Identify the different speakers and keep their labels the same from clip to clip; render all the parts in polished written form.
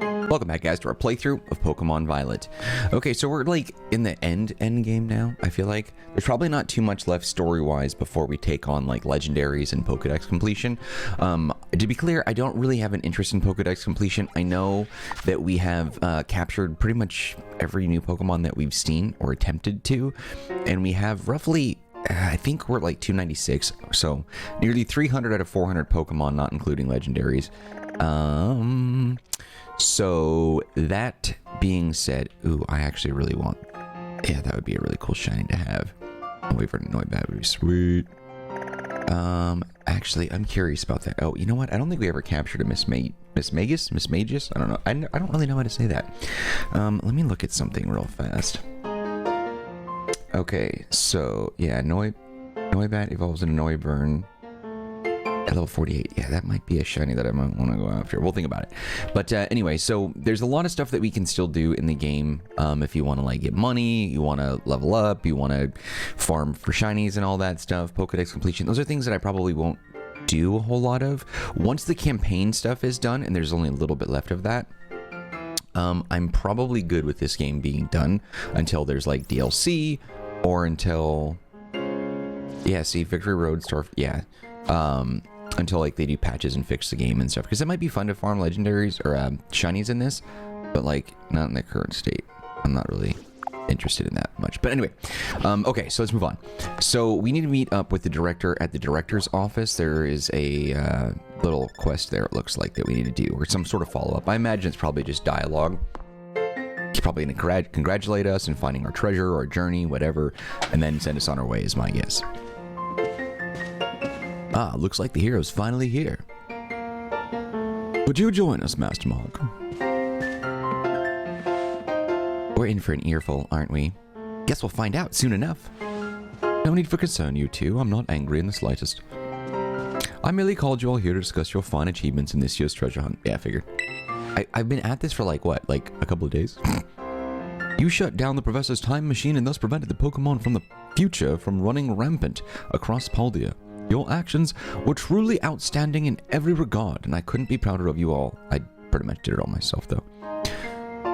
Speaker 1: Welcome back, guys, to our playthrough of Pokemon Violet. Okay, so we're like in the end game now. I feel like there's probably not too much left story-wise before we take on like legendaries and Pokedex completion. To be clear, I don't really have an interest in Pokedex completion. I know that we have captured pretty much every new Pokemon that we've seen or attempted to, and we have roughly I think we're like 296, so nearly 300 out of 400 Pokemon, not including legendaries. So that being said, ooh, I actually really want, yeah, that would be a really cool shiny to have. I'll wait for an Noibat, would be sweet. Actually, I'm curious about that. Oh, you know what? I don't think we ever captured a Miss Magus? I don't know. I don't really know how to say that. Let me look at something real fast. Okay, so yeah, Noibat evolves into Noiburn at level 48. Yeah, that might be a shiny that I might want to go after. We'll think about it. But anyway, so there's a lot of stuff that we can still do in the game. If you want to like get money, you want to level up, you want to farm for shinies and all that stuff, Pokedex completion. Those are things that I probably won't do a whole lot of. Once the campaign stuff is done, and there's only a little bit left of that, I'm probably good with this game being done until there's like DLC or until, yeah, see, Victory Road Store, yeah. Until like they do patches and fix the game and stuff, because it might be fun to farm legendaries or shinies in this, but like not in the current state. I'm not really interested in that much, but anyway, okay, so let's move on. So we need to meet up with the director at the director's office. There is a little quest there, it looks like, that we need to do, or some sort of follow-up. I imagine it's probably just dialogue. He's probably going to congratulate us in finding our treasure or journey, whatever, and then send us on our way, is my guess. Ah, looks like the hero's finally here. Would you join us, Master Mark? We're in for an earful, aren't we? Guess we'll find out soon enough. No need for concern, you two. I'm not angry in the slightest. I merely called you all here to discuss your fine achievements in this year's treasure hunt. Yeah, I figured. I've been at this for like, what, like a couple of days? You shut down the professor's time machine and thus prevented the Pokemon from the future from running rampant across Paldea. Your actions were truly outstanding in every regard, and I couldn't be prouder of you all. I pretty much did it all myself, though.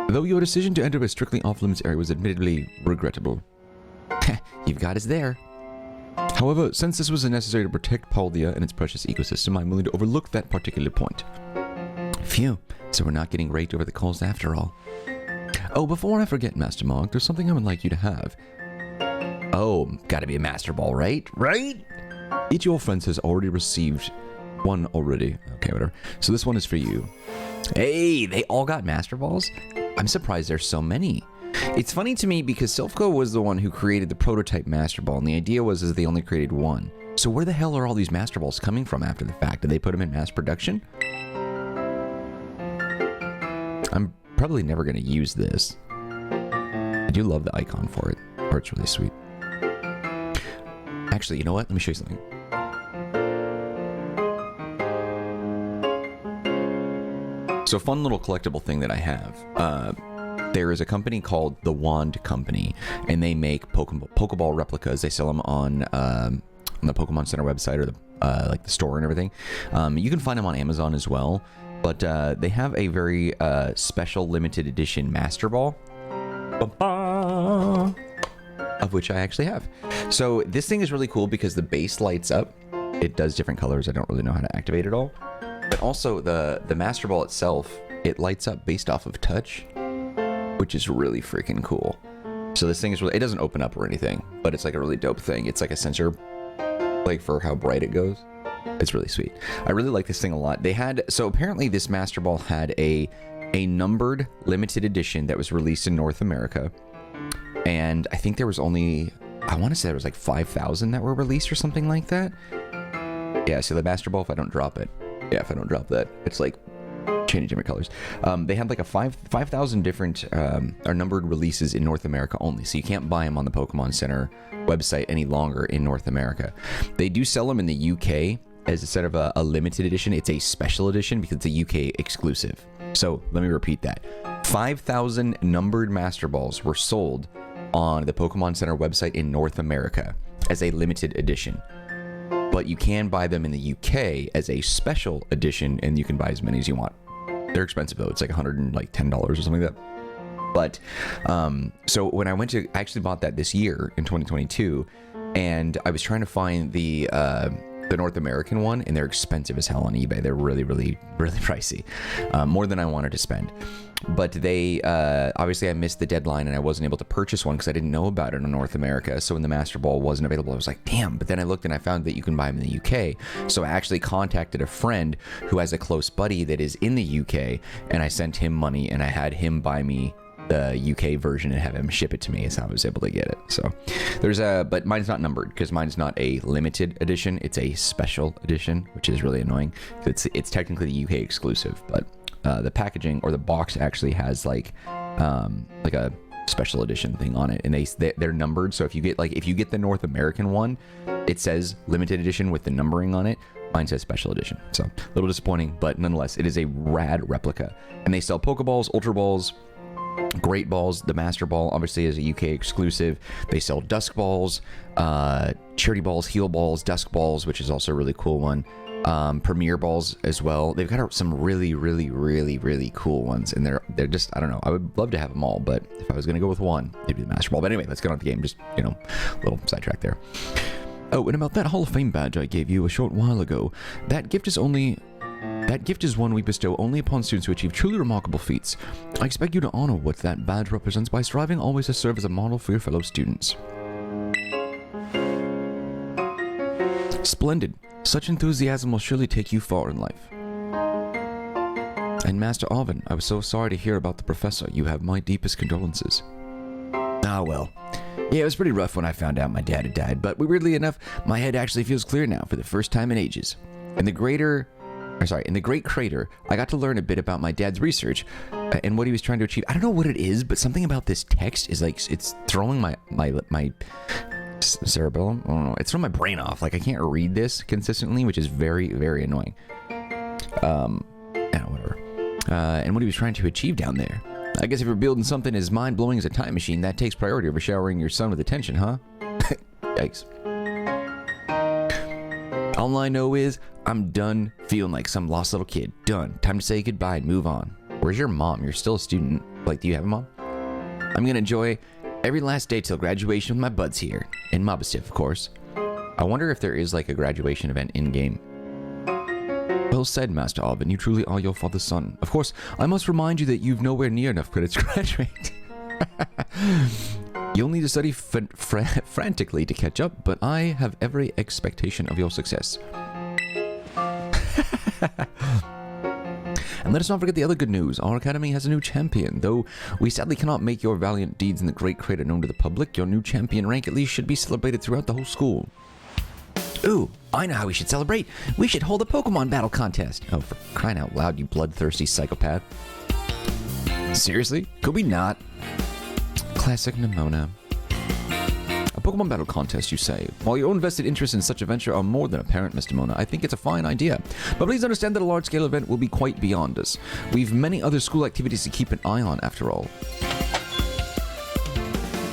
Speaker 1: Though your decision to enter a strictly off-limits area was admittedly regrettable. You've got us there. However, since this was necessary to protect Paldea and its precious ecosystem, I'm willing to overlook that particular point. Phew, so we're not getting raked over the coals after all. Oh, before I forget, Master Mark, there's something I would like you to have. Oh, gotta be a Master Ball, right? Right? Each of your friends has already received one already. Okay, whatever. So this one is for you. Hey, they all got Master Balls? I'm surprised there's so many. It's funny to me because Silphco was the one who created the prototype Master Ball, and the idea was they only created one. So where the hell are all these Master Balls coming from after the fact? Did they put them in mass production? I'm probably never going to use this. I do love the icon for it. It's really sweet. Actually, you know what? Let me show you something. So a fun little collectible thing that I have. There is a company called the Wand Company, and they make Pokeball replicas. They sell them on the Pokemon Center website or the like the store and everything. You can find them on Amazon as well, but they have a very special limited edition Master Ball. Ba-ba! Of which I actually have. So this thing is really cool because the base lights up. It does different colors. I don't really know how to activate it all. But also the Master Ball itself, it lights up based off of touch, which is really freaking cool. So this thing is really, it doesn't open up or anything, but it's like a really dope thing. It's like a sensor, like for how bright it goes. It's really sweet. I really like this thing a lot. They had, so apparently this Master Ball had a numbered limited edition that was released in North America. And I think there was only, I want to say there was like 5,000 that were released or something like that. Yeah, so the Master Ball, if I don't drop it. Yeah, if I don't drop that, it's like changing different colors. They had like a 5,000 different or numbered releases in North America only. So you can't buy them on the Pokemon Center website any longer in North America. They do sell them in the UK as instead of a limited edition. It's a special edition because it's a UK exclusive. So let me repeat that. 5,000 numbered Master Balls were sold on the Pokemon Center website in North America as a limited edition. But you can buy them in the UK as a special edition, and you can buy as many as you want. They're expensive though. It's like $110 or something like that. But so when I went to, I actually bought that this year in 2022, and I was trying to find the North American one, and they're expensive as hell on eBay. They're really, really, really pricey, more than I wanted to spend. But they, obviously I missed the deadline and I wasn't able to purchase one because I didn't know about it in North America. So when the Master Ball wasn't available, I was like, damn. But then I looked and I found that you can buy them in the UK. So I actually contacted a friend who has a close buddy that is in the UK, and I sent him money and I had him buy me the UK version and have him ship it to me. Is how I was able to get it. So there's but mine's not numbered because mine's not a limited edition. It's a special edition, which is really annoying. It's technically the UK exclusive, but the packaging or the box actually has like a special edition thing on it, and they're numbered. So if you get the North American one, it says limited edition with the numbering on it. Mine says special edition. So a little disappointing, but nonetheless, it is a rad replica. And they sell Pokeballs, Ultra Balls, Great Balls. The Master Ball obviously is a UK exclusive. They sell Dusk Balls, Charity Balls, Heal Balls, Dusk Balls, which is also a really cool one. Premier Balls as well. They've got some really, really, really, really cool ones, and they're just, I don't know. I would love to have them all, but if I was gonna go with one, it'd be the Master Ball. But anyway, let's get on with the game. Just, you know, a little sidetrack there. Oh, and about that Hall of Fame badge I gave you a short while ago, that gift is one we bestow only upon students who achieve truly remarkable feats. I expect you to honor what that badge represents by striving always to serve as a model for your fellow students. Splendid. Such enthusiasm will surely take you far in life. And Master Arvin, I was so sorry to hear about the professor. You have my deepest condolences. Ah, well. Yeah, it was pretty rough when I found out my dad had died, but weirdly enough, my head actually feels clear now for the first time in ages. In the Great Crater, I got to learn a bit about my dad's research and what he was trying to achieve. I don't know what it is, but something about this text is like, it's throwing my cerebellum? I don't know. It's throwing my brain off. Like, I can't read this consistently, which is very, very annoying. Whatever. And what he was trying to achieve down there. I guess if you're building something as mind-blowing as a time machine, that takes priority over showering your son with attention, huh? Yikes. All I know is, I'm done feeling like some lost little kid. Done. Time to say goodbye and move on. Where's your mom? You're still a student. Like, do you have a mom? I'm gonna enjoy every last day till graduation with my buds here. In Mobistif, of course. I wonder if there is like a graduation event in-game. Well said, Master Alvin. You truly are your father's son. Of course, I must remind you that you've nowhere near enough credits to graduate. You'll need to study frantically to catch up, but I have every expectation of your success. And let us not forget the other good news. Our academy has a new champion. Though we sadly cannot make your valiant deeds in the Great Crater known to the public, your new champion rank at least should be celebrated throughout the whole school. Ooh, I know how we should celebrate. We should hold a Pokemon battle contest. Oh, for crying out loud, you bloodthirsty psychopath. Seriously? Could we not? Classic Nimona. A Pokemon battle contest, you say? While your own vested interests in such a venture are more than apparent, Mr. Mona, I think it's a fine idea. But please understand that a large-scale event will be quite beyond us. We've many other school activities to keep an eye on, after all.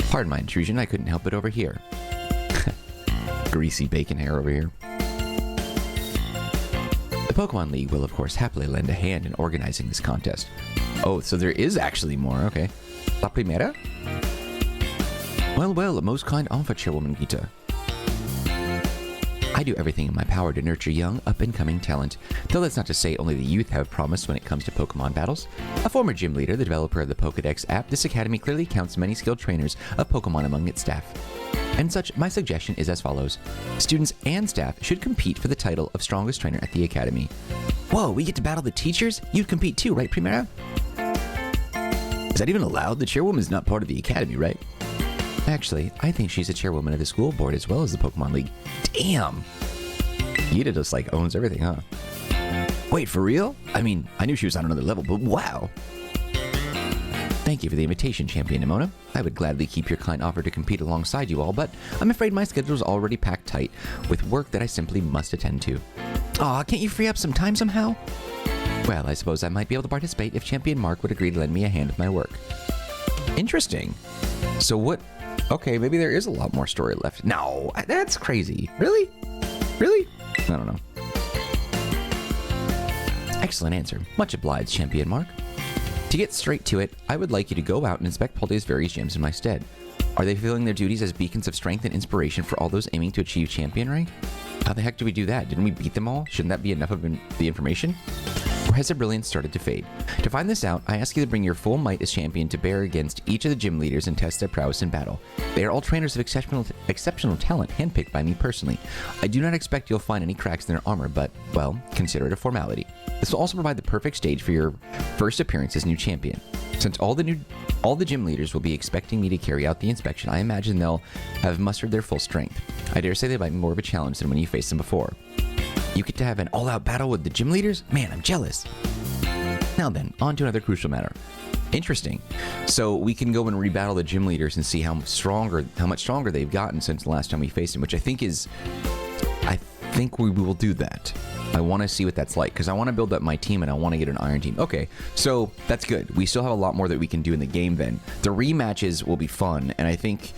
Speaker 1: Pardon my intrusion, I couldn't help it over here. Greasy bacon hair over here. The Pokemon League will, of course, happily lend a hand in organizing this contest. Oh, so there is actually more, okay. La Primera? Well, well, a most kind offer, Chairwoman Gita. I do everything in my power to nurture young, up-and-coming talent, though that's not to say only the youth have promise when it comes to Pokemon battles. A former gym leader, the developer of the Pokedex app, this academy clearly counts many skilled trainers of Pokemon among its staff. And such, my suggestion is as follows. Students and staff should compete for the title of strongest trainer at the academy. Whoa, we get to battle the teachers? You'd compete too, right, Primera? Is that even allowed? The chairwoman's not part of the academy, right? Actually, I think she's the chairwoman of the school board as well as the Pokemon League. Damn! Yida just like owns everything, huh? Wait, for real? I mean, I knew she was on another level, but wow! Thank you for the invitation, Champion Nimona. I would gladly keep your kind offer to compete alongside you all, but I'm afraid my schedule is already packed tight with work that I simply must attend to. Aw, can't you free up some time somehow? Well, I suppose I might be able to participate if Champion Mark would agree to lend me a hand with my work. Interesting. So what... Okay, maybe there is a lot more story left. No, that's crazy. Really? Really? I don't know. Excellent answer. Much obliged, Champion Mark. To get straight to it, I would like you to go out and inspect Paldea's various gyms in my stead. Are they fulfilling their duties as beacons of strength and inspiration for all those aiming to achieve champion rank? How the heck do we do that? Didn't we beat them all? Shouldn't that be enough of the information? Or has their brilliance started to fade? To find this out, I ask you to bring your full might as champion to bear against each of the gym leaders and test their prowess in battle. They are all trainers of exceptional talent, handpicked by me personally. I do not expect you'll find any cracks in their armor, but, well, consider it a formality. This will also provide the perfect stage for your first appearance as new champion. Since all the gym leaders will be expecting me to carry out the inspection, I imagine they'll have mustered their full strength. I dare say they might be more of a challenge than when you faced them before. You get to have an all-out battle with the gym leaders? Man, I'm jealous. Now then, on to another crucial matter. Interesting. So we can go and rebattle the gym leaders and see how much stronger they've gotten since the last time we faced them, which I think we will do that. I want to see what that's like, because I want to build up my team and I want to get an iron team. Okay, so that's good. We still have a lot more that we can do in the game then. The rematches will be fun, and I think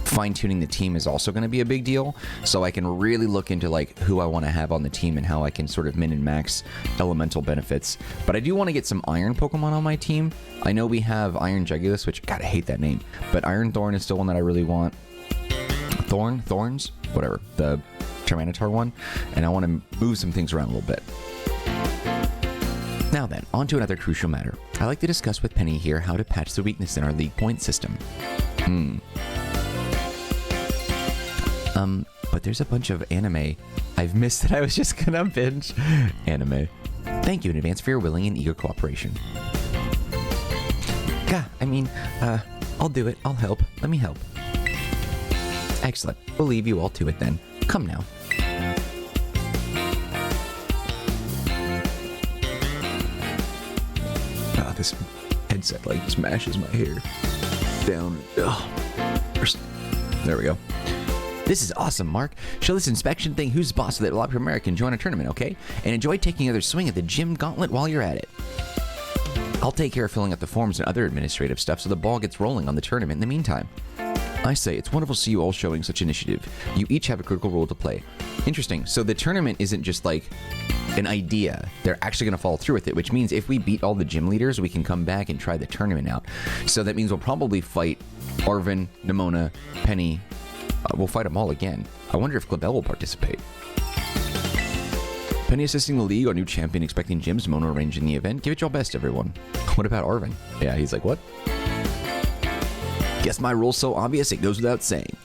Speaker 1: fine-tuning the team is also going to be a big deal, so I can really look into like who I want to have on the team and how I can sort of min and max elemental benefits. But I do want to get some iron Pokemon on my team. I know we have Iron Jugulus, which, God, I hate that name, but Iron Thorn is still one that I really want. Thorns? Whatever. The Tyranitar one. And I want to move some things around a little bit. Now then, on to another crucial matter. I'd like to discuss with Penny here how to patch the weakness in our league point system. But there's a bunch of anime I've missed that I was just gonna binge. Anime. Thank you in advance for your willing and eager cooperation. I'll do it. I'll help. Let me help. Excellent. We'll leave you all to it then. Come now. This headset like smashes my hair down. There we go. This is awesome, Mark. Show this inspection thing who's boss so that a lot of America can join a tournament, okay? And enjoy taking another swing at the gym gauntlet while you're at it. I'll take care of filling out the forms and other administrative stuff so the ball gets rolling on the tournament in the meantime. I say, it's wonderful to see you all showing such initiative. You each have a critical role to play. Interesting. So the tournament isn't just like an idea. They're actually going to follow through with it, which means if we beat all the gym leaders, we can come back and try the tournament out. So that means we'll probably fight Arvin, Nimona, Penny. We'll fight them all again. I wonder if Clavel will participate. Penny assisting the league, our new champion expecting gyms, Nimona arranging the event. Give it your best, everyone. What about Arvin? Yeah, he's like, what? Guess my role's so obvious it goes without saying.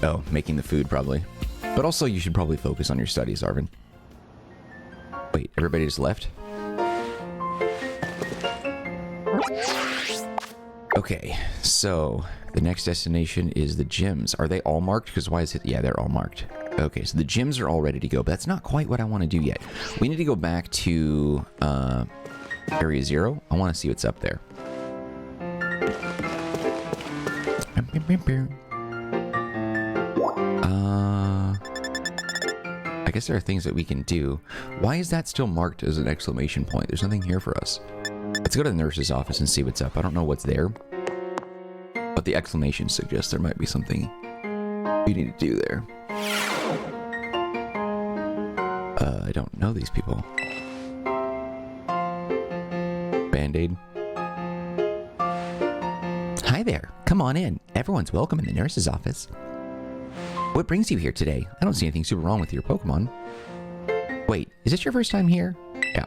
Speaker 1: Oh, making the food probably. But also you should probably focus on your studies, Arvin. Wait, everybody just left? Okay, so the next destination is the gyms. Are they all marked? Because why is it? Yeah, they're all marked. Okay, so the gyms are all ready to go, but that's not quite what I want to do yet. We need to go back to Area 0. I want to see what's up there. I guess there are things that we can do. Why is that still marked as an exclamation point? There's nothing here for us. Let's go to the nurse's office and see what's up. I don't know what's there, but the exclamation suggests there might be something we need to do there. I don't know these people. Band-Aid. Hi there. Come on in. Everyone's welcome in the nurse's office. What brings you here today? I don't see anything super wrong with your Pokemon. Wait, is this your first time here? Yeah.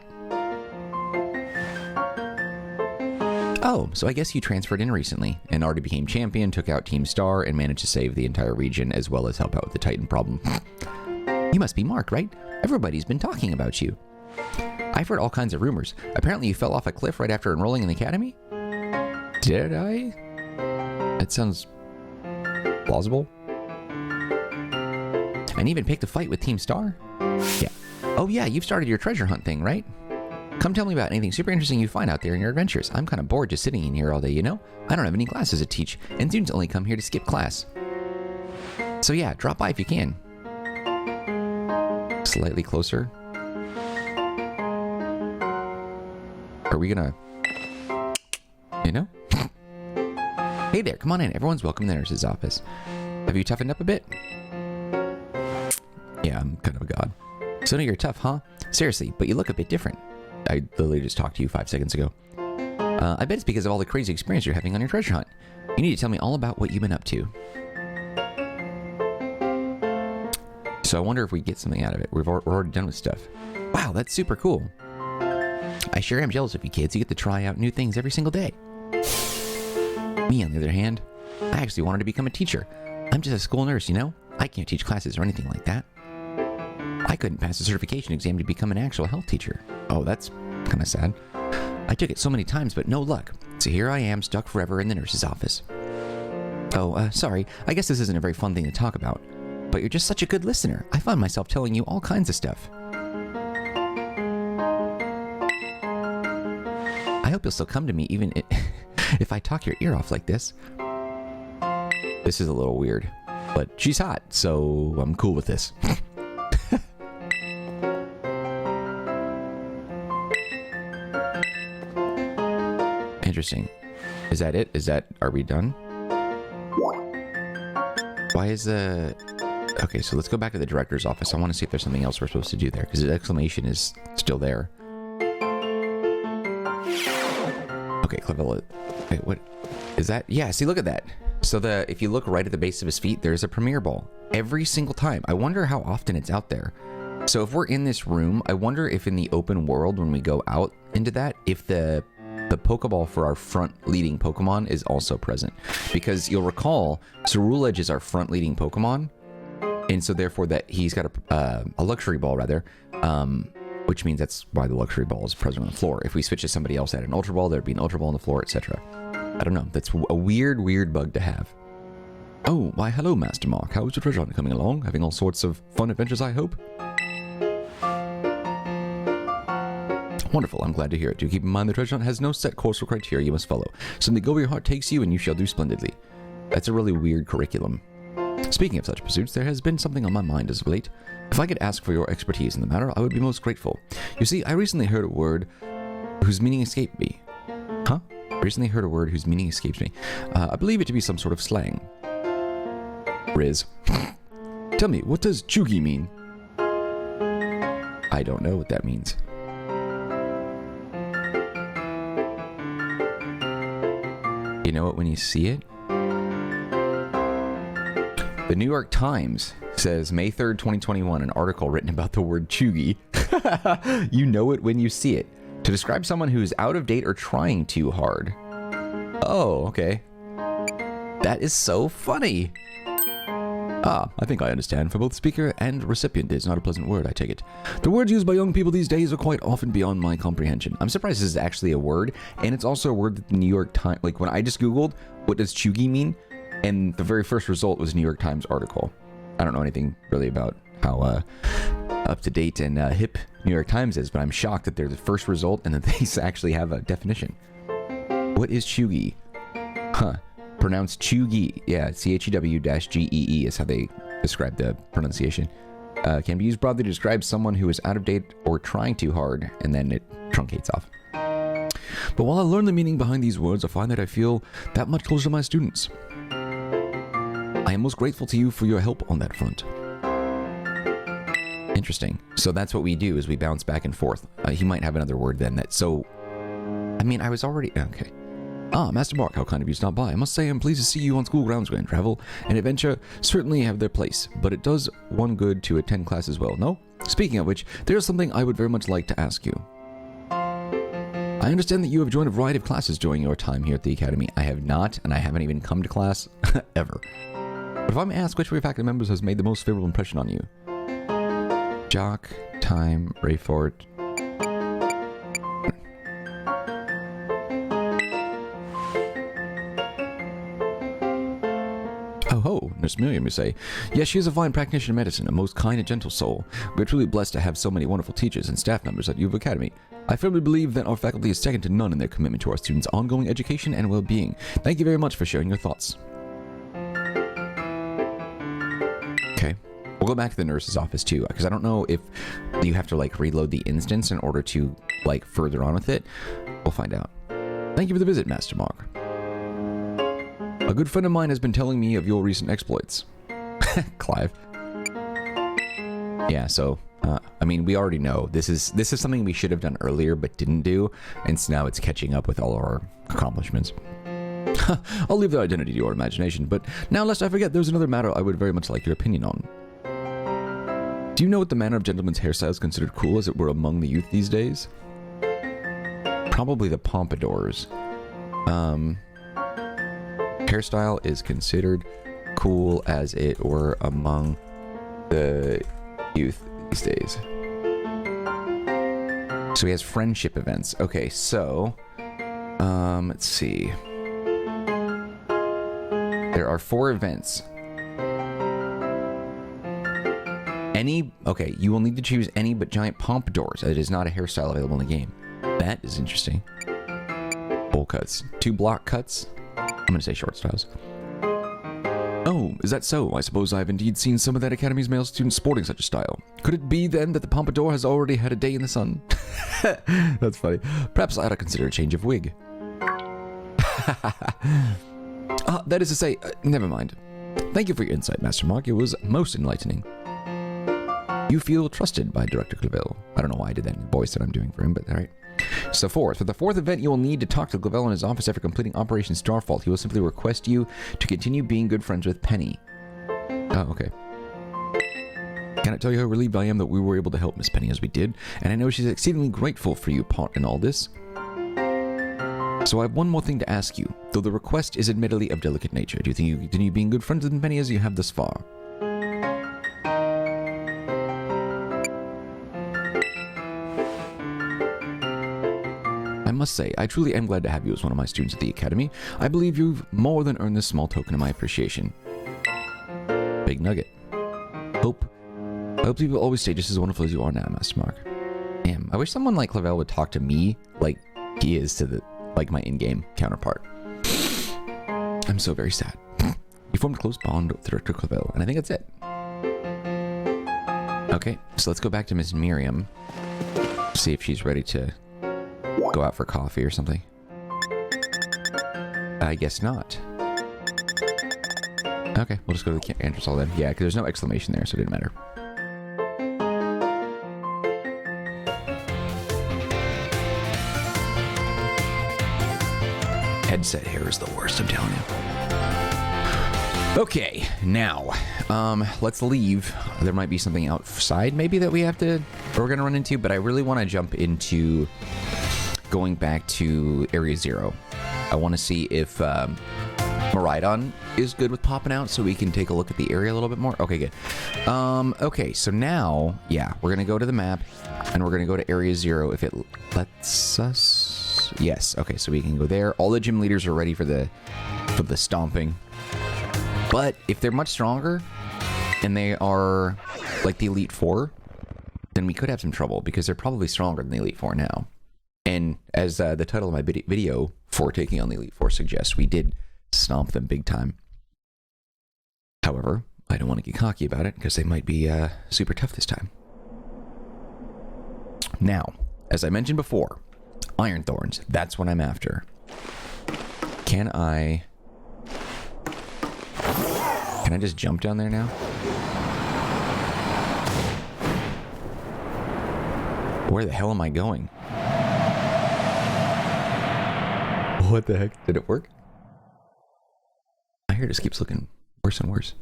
Speaker 1: Oh, so I guess you transferred in recently and already became champion, took out Team Star, and managed to save the entire region as well as help out with the Titan problem. You must be Mark, right? Everybody's been talking about you. I've heard all kinds of rumors. Apparently you fell off a cliff right after enrolling in the academy? Did I? That sounds plausible. And even picked a fight with Team Star? Yeah. Oh yeah, you've started your treasure hunt thing, right? Come tell me about anything super interesting you find out there in your adventures. I'm kind of bored just sitting in here all day, you know? I don't have any classes to teach, and students only come here to skip class. So yeah, drop by if you can. Slightly closer. Are we gonna... You know? Hey there, come on in. Everyone's welcome to the nurse's office. Have you toughened up a bit? Yeah, I'm kind of a god. So now you're tough, huh? Seriously, but you look a bit different. I literally just talked to you 5 seconds ago. I bet it's because of all the crazy experience you're having on your treasure hunt. You need to tell me all about what you've been up to. So I wonder if we get something out of it. We're already done with stuff. Wow, that's super cool. I sure am jealous of you kids. You get to try out new things every single day. Me, on the other hand, I actually wanted to become a teacher. I'm just a school nurse, you know? I can't teach classes or anything like that. I couldn't pass the certification exam to become an actual health teacher. Oh, that's kind of sad. I took it so many times, but no luck. So here I am, stuck forever in the nurse's office. Oh, sorry. I guess this isn't a very fun thing to talk about. But you're just such a good listener. I find myself telling you all kinds of stuff. I hope you'll still come to me even if I talk your ear off like this. This is a little weird. But she's hot, so I'm cool with this. Interesting. Is that it? Are we done? Why is the... Okay, so let's go back to the director's office. I want to see if there's something else we're supposed to do there, because the exclamation is still there. Okay, Clavella. Wait, what? Is that? Yeah, see, look at that. So if you look right at the base of his feet, there's a Premier Ball. Every single time. I wonder how often it's out there. So if we're in this room, I wonder if in the open world, when we go out into that, if the Pokeball for our front leading Pokemon is also present. Because you'll recall, Ceruledge is our front leading Pokemon. And so therefore that he's got a luxury ball rather, which means that's why the luxury ball is present on the floor. If we switch to somebody else at an Ultra Ball, there'd be an Ultra Ball on the floor, etc. I don't know. That's a weird bug to have. Oh, why hello, Master Mark. How's your treasure hunt coming along? Having all sorts of fun adventures, I hope? Wonderful, I'm glad to hear it. Do keep in mind the treasure hunt has no set course or criteria you must follow. Simply go where your heart takes you and you shall do splendidly. That's a really weird curriculum. Speaking of such pursuits, there has been something on my mind as of late. If I could ask for your expertise in the matter, I would be most grateful. You see, I recently heard a word whose meaning escaped me. Huh? Recently heard a word whose meaning escapes me. I believe it to be some sort of slang. Riz. Tell me, what does chuggy mean? I don't know what that means. You know it when you see it? The New York Times says, May 3rd, 2021, an article written about the word chuggy. You know it when you see it. To describe someone who's out of date or trying too hard. Oh, okay. That is so funny. Ah, I think I understand. For both speaker and recipient, it's not a pleasant word, I take it. The words used by young people these days are quite often beyond my comprehension. I'm surprised this is actually a word, and it's also a word that the New York Times... Like, when I just Googled, what does chuggy mean? And the very first result was a New York Times article. I don't know anything really about how up-to-date and hip New York Times is, but I'm shocked that they're the first result and that they actually have a definition. What is chuggy? Huh. Pronounced chuggy. Yeah, CHEW-GEE is how they describe the pronunciation. Can be used broadly to describe someone who is out of date or trying too hard, and then it truncates off. But while I learn the meaning behind these words, I find that I feel that much closer to my students. I am most grateful to you for your help on that front. Interesting. So that's what we do, is we bounce back and forth. He might have another word then that... So, I mean, I was already... Okay. Ah, Master Mark, how kind of you to stop by. I must say I'm pleased to see you on school grounds when travel and adventure certainly have their place, but it does one good to attend class as well, no? Speaking of which, there is something I would very much like to ask you. I understand that you have joined a variety of classes during your time here at the Academy. I have not, and I haven't even come to class, ever. But if I'm asked which of your faculty members has made the most favorable impression on you? Jock, Time, Rayfort... Oh, Nurse Miriam, you say. Yes, she is a fine practitioner of medicine, a most kind and gentle soul. We are truly blessed to have so many wonderful teachers and staff members at UV Academy. I firmly believe that our faculty is second to none in their commitment to our students' ongoing education and well-being. Thank you very much for sharing your thoughts. Okay. We'll go back to the nurse's office too, because I don't know if you have to like reload the instance in order to like further on with it. We'll find out. Thank you for the visit, Master Mark. A good friend of mine has been telling me of your recent exploits. Clive. Yeah, so I mean, we already know this is something we should have done earlier but didn't do, and so now it's catching up with all our accomplishments. I'll leave the identity to your imagination, but now lest I forget, there's another matter I would very much like your opinion on. Do you know what the manner of gentlemen's hairstyle is considered cool, as it were, among the youth these days? Probably the pompadours. Hairstyle is considered cool, as it were, among the youth these days. So he has friendship events. Okay, so let's see. There are 4 events. Okay, you will need to choose any but giant pompadours. It is not a hairstyle available in the game. That is interesting. Bowl cuts. 2 block cuts. I'm gonna say short styles. Oh, is that so? I suppose I have indeed seen some of that Academy's male students sporting such a style. Could it be then that the pompadour has already had a day in the sun? That's funny. Perhaps I ought to consider a change of wig. That is to say, never mind. Thank you for your insight, Master Mark. It was most enlightening. You feel trusted by Director Clavel. I don't know why I did that in the voice that I'm doing for him, but alright. So for the 4th event, you will need to talk to Clavel in his office after completing Operation Starfall. He will simply request you to continue being good friends with Penny. Oh, okay. Can I tell you how relieved I am that we were able to help Miss Penny as we did, and I know she's exceedingly grateful for your part in all this. So I have one more thing to ask you, though the request is admittedly of delicate nature. Do you think you can continue being good friends with Penny as you have thus far? I must say, I truly am glad to have you as one of my students at the Academy. I believe you've more than earned this small token of my appreciation. Big nugget. I hope you will always stay just as wonderful as you are now, Master Mark. Damn, I wish someone like Clavel would talk to me like he is to my in-game counterpart. I'm so very sad. You formed a close bond with Director Clavel, and I think that's it. Okay, so let's go back to Miss Miriam. See if she's ready to go out for coffee or something. I guess not. Okay, we'll just go to the Terastal then. Yeah, because there's no exclamation there, so it didn't matter. Headset hair is the worst, I'm telling you. Okay, now, let's leave. There might be something outside maybe that we're gonna run into, but I really want to jump into going back to Area 0. I want to see if Miraidon is good with popping out so we can take a look at the area a little bit more. Okay, good. Okay, so now, yeah, we're gonna go to the map and we're gonna go to Area 0 if it lets us. Yes, okay, so we can go there. All the gym leaders are ready for the stomping. But if they're much stronger and they are like the Elite Four, then we could have some trouble because they're probably stronger than the Elite Four now. And as the title of my video for taking on the Elite Four suggests, we did stomp them big time. However, I don't want to get cocky about it because they might be super tough this time. Now, as I mentioned before, Iron Thorns, that's what I'm after. Can I just jump down there now? Where the hell am I going? What the heck? Did it work? My hair just keeps looking worse and worse.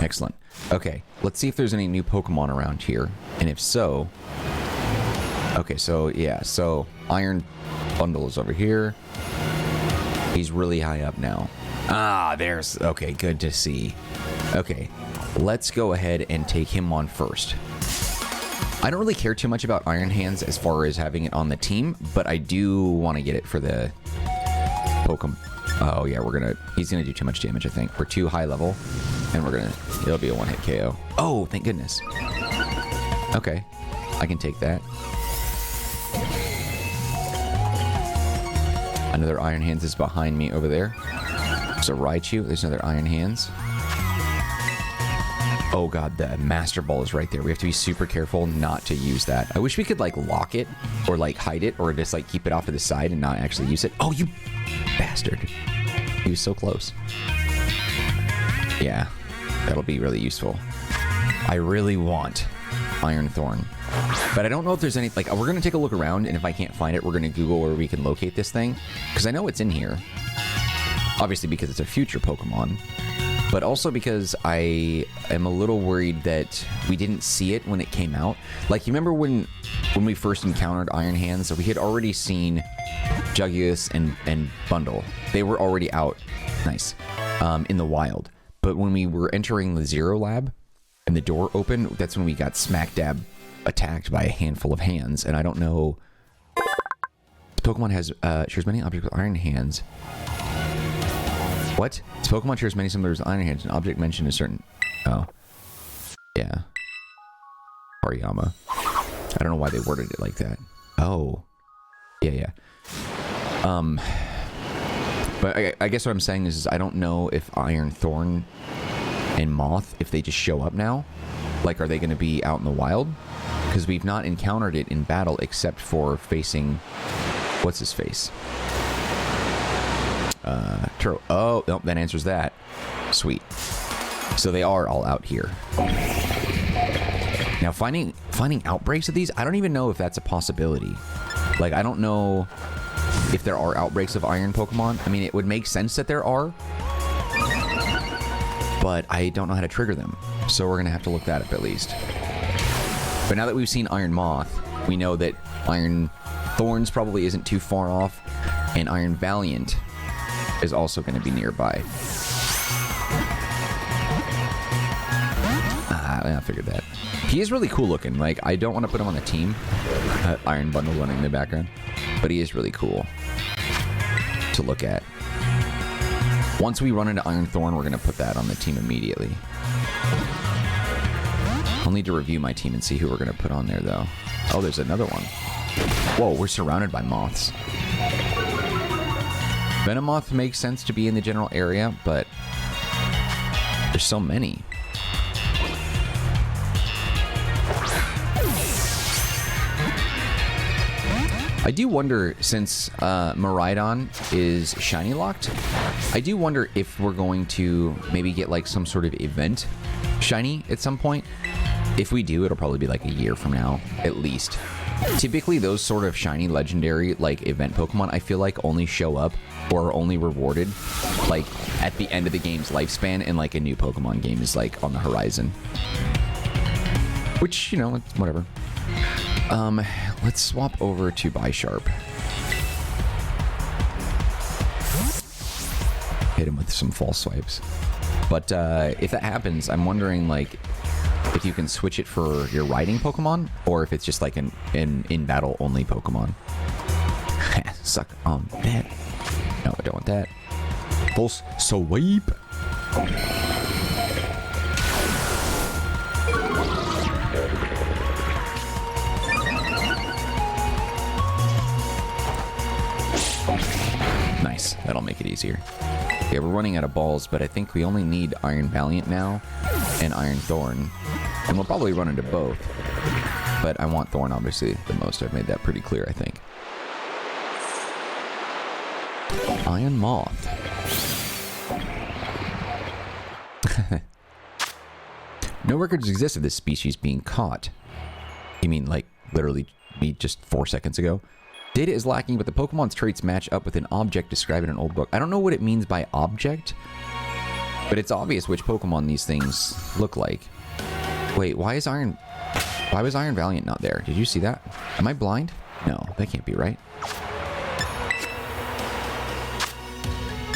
Speaker 1: Excellent. Okay, let's see if there's any new Pokemon around here. And if so... Okay, so yeah, so Iron Bundle is over here. He's really high up now. Ah, there's... Okay, good to see. Okay, let's go ahead and take him on first. I don't really care too much about Iron Hands as far as having it on the team, but I do want to get it for the Pokemon. Oh yeah, he's gonna do too much damage, I think. We're too high level, and it'll be a one-hit KO. Oh, thank goodness. Okay, I can take that. Another Iron Hands is behind me over there. So Raichu, there's another Iron Hands. Oh god, the Master Ball is right there. We have to be super careful not to use that. I wish we could like lock it or like hide it or just like keep it off to the side and not actually use it. Oh, you bastard. He was so close. Yeah, that'll be really useful. I really want Iron Thorn. But I don't know if there's any... Like, we're going to take a look around, and if I can't find it, we're going to Google where we can locate this thing. Because I know it's in here. Obviously, because it's a future Pokemon. But also because I am a little worried that we didn't see it when it came out. Like, you remember when we first encountered Iron Hands? So we had already seen Juggius and Bundle. They were already out. Nice. In the wild. But when we were entering the Zero Lab and the door opened, that's when we got smack dab attacked by a handful of hands. And I don't know... The Pokemon has shares many objects with Iron Hands. What? This Pokemon shares many similar to Iron Hands. An object mentioned a certain... Oh. Yeah. Hariyama. I don't know why they worded it like that. Oh. Yeah. But I guess what I'm saying is I don't know if Iron Thorn and Moth, if they just show up now. Like, are they going to be out in the wild? Because we've not encountered it in battle except for facing... What's his face? Turo. Oh, nope, that answers that. Sweet. So they are all out here. Now, finding outbreaks of these, I don't even know if that's a possibility. Like, I don't know if there are outbreaks of Iron Pokemon. I mean, it would make sense that there are. But I don't know how to trigger them. So we're going to have to look that up at least. But now that we've seen Iron Moth, we know that Iron Thorns probably isn't too far off. And Iron Valiant is also going to be nearby. I figured that. He is really cool looking. Like, I don't want to put him on the team. Iron Bundle running in the background. But he is really cool to look at. Once we run into Iron Thorn, we're going to put that on the team immediately. I'll need to review my team and see who we're going to put on there, though. Oh, there's another one. Whoa, we're surrounded by moths. Venomoth makes sense to be in the general area, but there's so many. I do wonder, since Miraidon is shiny locked, I do wonder if we're going to maybe get like some sort of event shiny at some point. If we do, it'll probably be like a year from now, at least. Typically, those sort of shiny legendary like event Pokemon, I feel like only show up or are only rewarded like at the end of the game's lifespan, and like a new Pokemon game is like on the horizon. Which, you know, it's whatever. Let's swap over to Bisharp. Hit him with some false swipes. But if that happens, I'm wondering like if you can switch it for your riding Pokemon, or if it's just like an in-battle only Pokemon. Suck on that. No, I don't want that. False swipe. Nice. That'll make it easier. Okay, we're running out of balls, but I think we only need Iron Valiant now and Iron Thorn. And we'll probably run into both. But I want Thorn, obviously, the most. I've made that pretty clear, I think. Iron Moth. No records exist of this species being caught. You mean, like, literally me just 4 seconds ago? Data is lacking, but the Pokemon's traits match up with an object described in an old book. I don't know what it means by object, but it's obvious which Pokemon these things look like. Wait, why was Iron Valiant not there? Did you see that? Am I blind? No, that can't be right.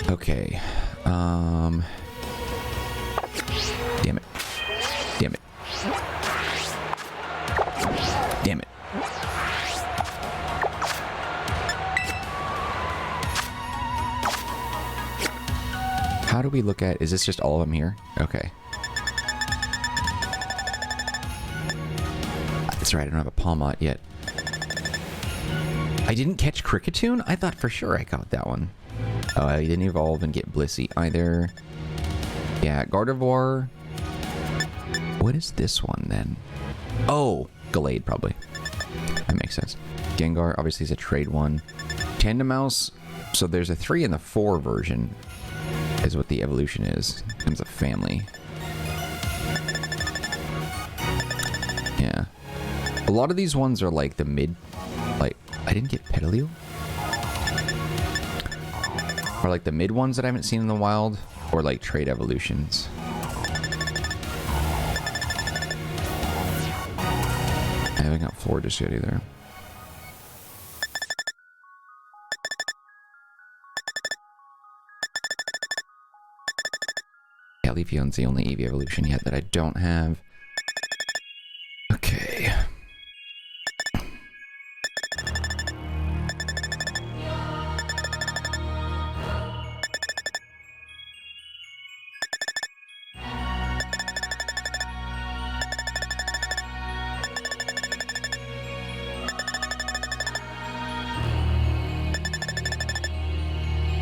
Speaker 1: Okay. Damn it. Damn it. Damn it. How do we look at... Is this just all of them here? Okay. That's right, I don't have a Palmot yet. I didn't catch Kricketune? I thought for sure I caught that one. Oh, I didn't evolve and get Blissey either. Yeah, Gardevoir. What is this one then? Oh, Gallade probably. That makes sense. Gengar obviously is a trade one. Tandemaus. So there's a 3 and the 4 version. is what the evolution is. It becomes a family. Yeah. A lot of these ones are like the mid... Like, I didn't get Petalil? Or like the mid ones that I haven't seen in the wild. Or like trait evolutions. I haven't got Flora just yet either. Yeah, Leafeon's the only Eevee evolution yet that I don't have. Okay.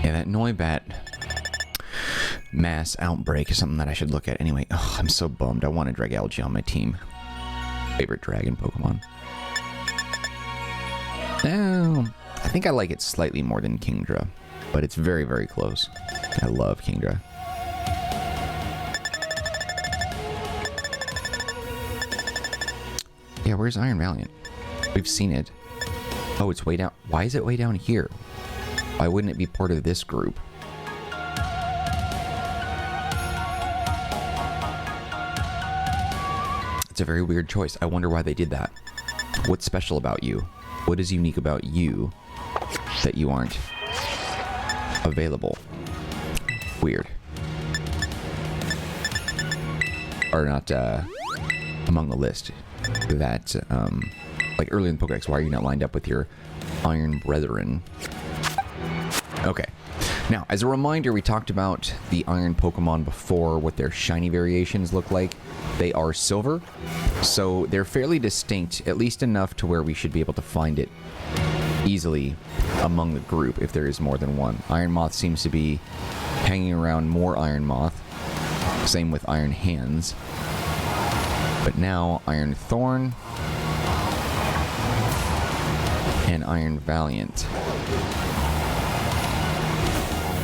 Speaker 1: Yeah, that Noibat mass outbreak is something that I should look at. Anyway, oh, I'm so bummed. I want a Dragalge on my team. Favorite dragon Pokemon. Oh, I think I like it slightly more than Kingdra, but it's very, very close. I love Kingdra. Yeah, where's Iron Valiant? We've seen it. Oh, it's way down. Why is it way down here? Why wouldn't it be part of this group? It's a very weird choice. I wonder why they did that. What's special about you? What is unique about you that you aren't available? Weird. Or not among the list. That, like early in the Pokédex, why are you not lined up with your Iron Brethren? Okay. Now, as a reminder, we talked about the Iron Pokemon before, what their shiny variations look like. They are silver, so they're fairly distinct, at least enough to where we should be able to find it easily among the group if there is more than one. Iron Moth seems to be hanging around more Iron Moth. Same with Iron Hands. But now Iron Thorn and Iron Valiant.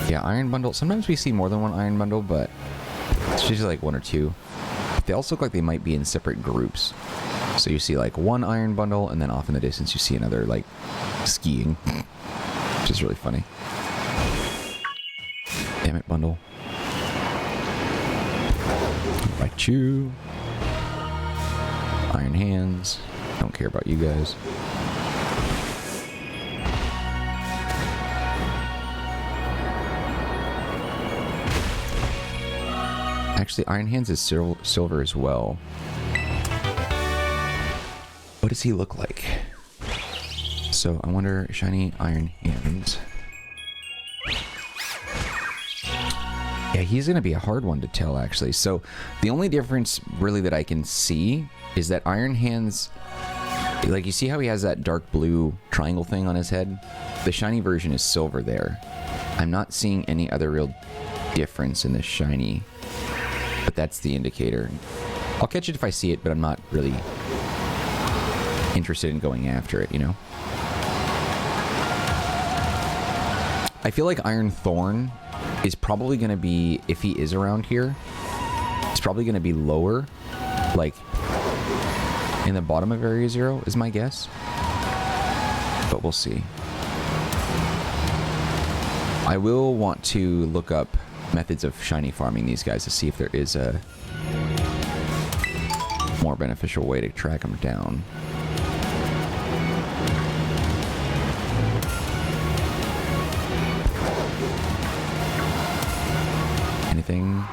Speaker 1: Yeah, Iron Bundle. Sometimes we see more than one Iron Bundle, but it's usually like one or two. They also look like they might be in separate groups. So you see like one Iron Bundle, and then off in the distance you see another like skiing. Which is really funny. Damn it, Bundle. Raichu. Iron Hands. Don't care about you guys. Actually, Iron Hands is silver as well. What does he look like? So, I wonder, shiny Iron Hands. Yeah, he's going to be a hard one to tell, actually. So, the only difference, really, that I can see is that Iron Hands... Like, you see how he has that dark blue triangle thing on his head? The shiny version is silver there. I'm not seeing any other real difference in the shiny... But that's the indicator. I'll catch it if I see it, but I'm not really interested in going after it, you know? I feel like Iron Thorn is probably going to be, if he is around here, it's probably going to be lower, like in the bottom of Area 0 is my guess. But we'll see. I will want to look up methods of shiny farming these guys to see if there is a more beneficial way to track them down. Anything?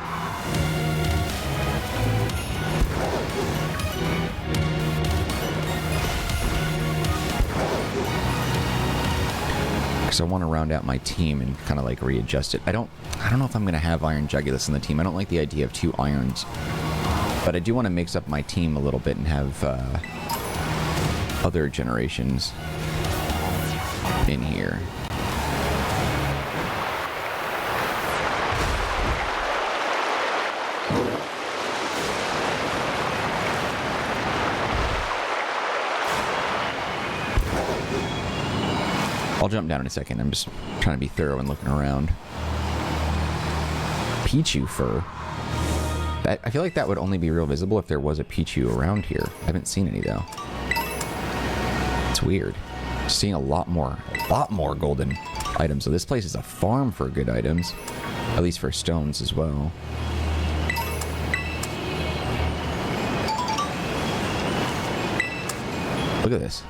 Speaker 1: Because I want to round out my team and kind of like readjust it. I don't know if I'm going to have Iron Jugulus in the team. I don't like the idea of two irons. But I do want to mix up my team a little bit and have other generations in here. I'll jump down in a second. I'm just trying to be thorough and looking around. Pichu fur. I feel like that would only be real visible if there was a Pichu around here. I haven't seen any though. It's weird. Seeing a lot more golden items. So this place is a farm for good items, at least for stones as well. Look at this.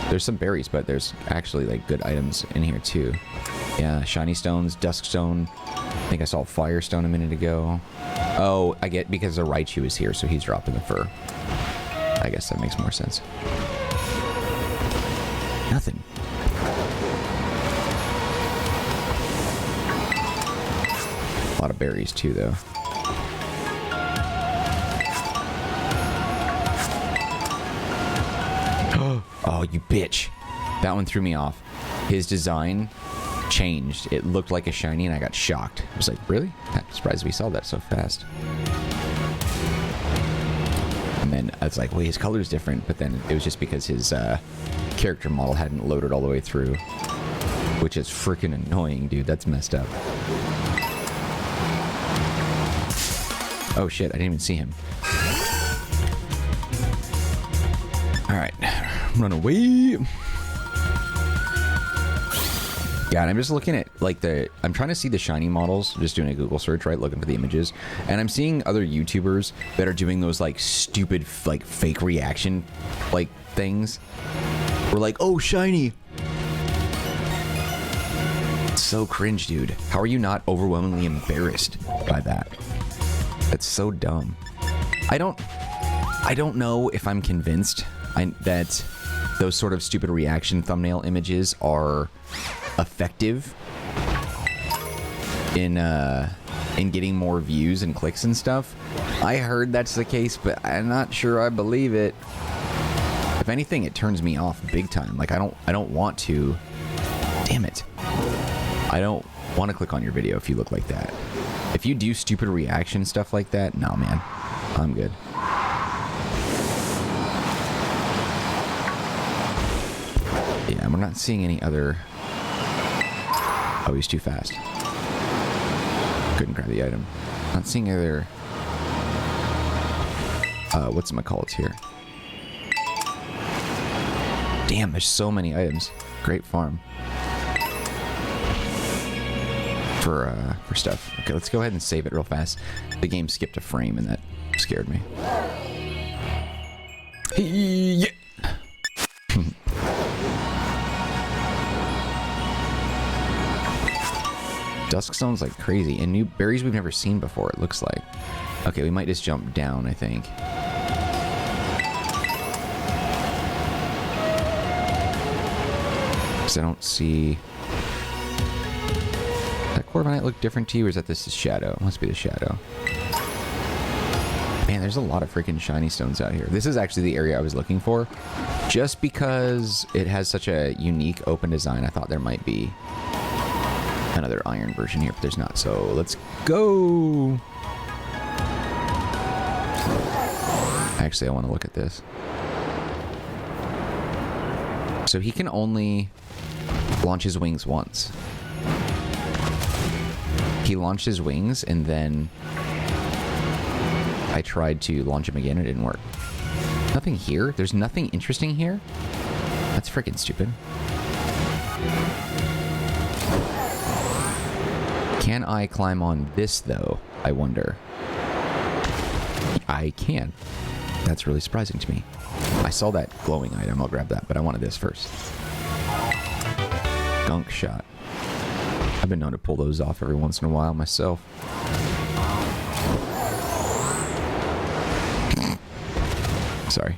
Speaker 1: There's some berries, but there's actually like good items in here too. Yeah, shiny stones, dusk stone. I think I saw firestone a minute ago. Oh, I get because the Raichu is here, so he's dropping the fur. I guess that makes more sense. Nothing. A lot of berries too, though. Oh, you bitch. That one threw me off. His design changed. It looked like a shiny and I got shocked. I was like, really? I'm surprised we saw that so fast. And then I was like, wait, his color's different. But then it was just because his character model hadn't loaded all the way through. Which is freaking annoying, dude. That's messed up. Oh shit, I didn't even see him. Alright. Run away. Yeah, and I'm just looking at, like, I'm trying to see the shiny models, just doing a Google search, right, looking for the images, and I'm seeing other YouTubers that are doing those, like, stupid, like, fake reaction, like, things. We're like, oh, shiny! It's so cringe, dude. How are you not overwhelmingly embarrassed by that? That's so dumb. I don't know if I'm convinced that those sort of stupid reaction thumbnail images are effective in getting more views and clicks and stuff. I heard that's the case, but I'm not sure I believe it. If anything, it turns me off big time. Like I don't want to. Damn it. I don't want to click on your video if you look like that. If you do stupid reaction stuff like that, no man, I'm good. Yeah, we're not seeing any other... Oh, he's too fast. Couldn't grab the item. Not seeing other... whatchamacallits here. Damn, there's so many items. Great farm. For stuff. Okay, let's go ahead and save it real fast. The game skipped a frame and that scared me. Yeah. Duskstone's like crazy, and new berries we've never seen before, it looks like. Okay, we might just jump down, I think. Because I don't see... Does that Corviknight look different to you, or is that this is Shadow? It must be the Shadow. Man, there's a lot of freaking shiny stones out here. This is actually the area I was looking for. Just because it has such a unique open design, I thought there might be another iron version here, but there's not. So let's go. Actually, I want to look at this. So he can only launch his wings once. He launched his wings and then I tried to launch him again and it didn't work. Nothing here? There's nothing interesting here? That's freaking stupid. Can I climb on this, though? I wonder. I can. That's really surprising to me. I saw that glowing item. I'll grab that, but I wanted this first. Gunk shot. I've been known to pull those off every once in a while myself. Sorry.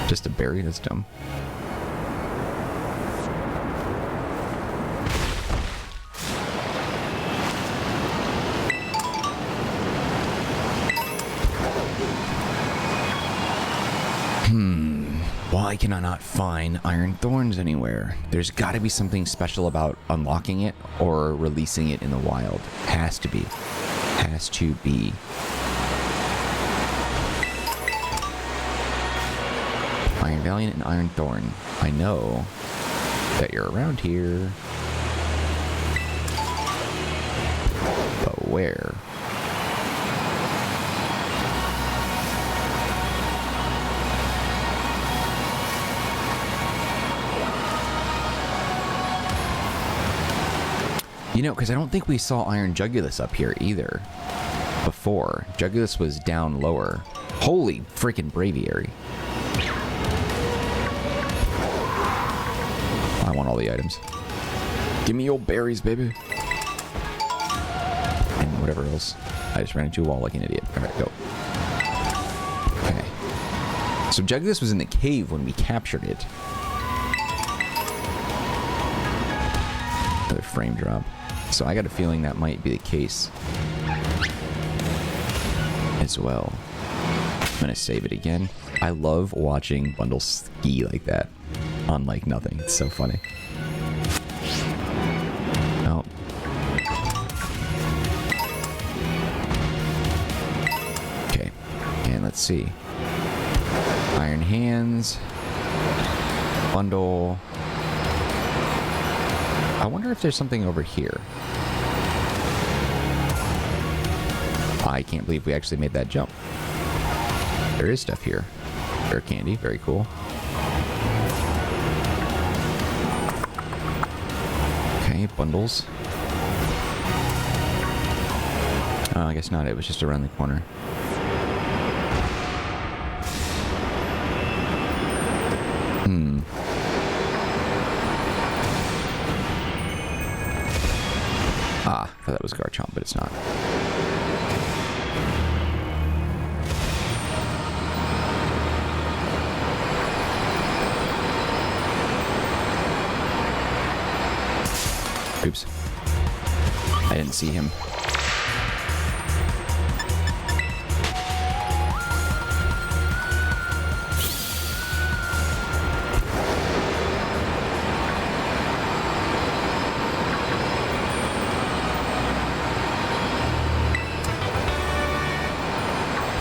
Speaker 1: Just a berry? That's dumb. Why can I not find iron thorns anywhere? There's got to be something special about unlocking it or releasing it in the wild. Has to be. Has to be. Iron Valiant and Iron Thorn. I know that you're around here. but where? You know, because I don't think we saw Iron Jugulus up here either before. Jugulus was down lower. Holy freaking Braviary. I want all the items. Give me your berries, baby. And whatever else. I just ran into a wall like an idiot. Alright, go. Okay. So Jugulus was in the cave when we captured it. Another frame drop. So I got a feeling that might be the case as well. I'm gonna save it again. I love watching bundles ski like that on like nothing. It's so funny. Oh. Okay. And let's see. Iron Hands. Bundle. I wonder if there's something over here. I can't believe we actually made that jump. There is stuff here. Rare candy, very cool. Okay, bundles. Oh, I guess not. It was just around the corner. Ah, I thought that was Garchomp, but it's not. Oops. I didn't see him.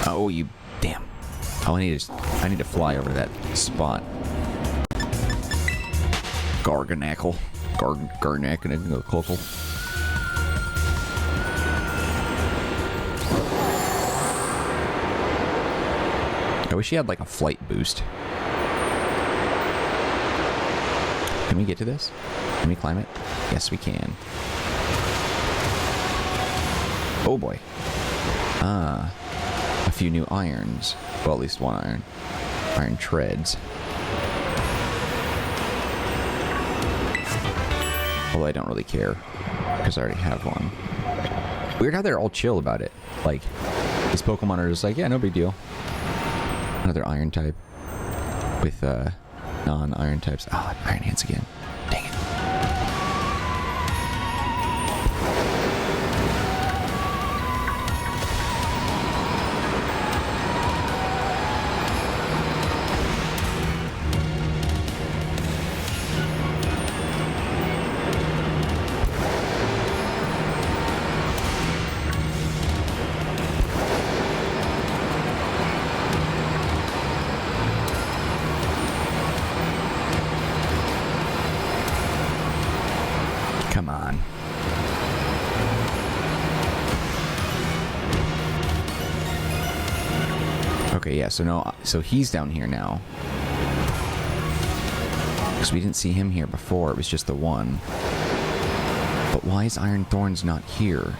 Speaker 1: Oh, you damn. Oh, I need to fly over that spot. Garganackle. Garganackle. I wish he had like a flight boost. Can we get to this? Can we climb it? Yes, we can. Oh boy. Ah. A few new irons. Well, at least one iron. Iron treads. Although I don't really care, because I already have one. Weird how they're all chill about it. Like, these Pokemon are just like, yeah, no big deal. Another iron type. With, non-iron types. Ah, Iron Hands again. Dang it. Come on. Okay, yeah, so he's down here now. Because we didn't see him here before, it was just the one. But why is Iron Thorns not here?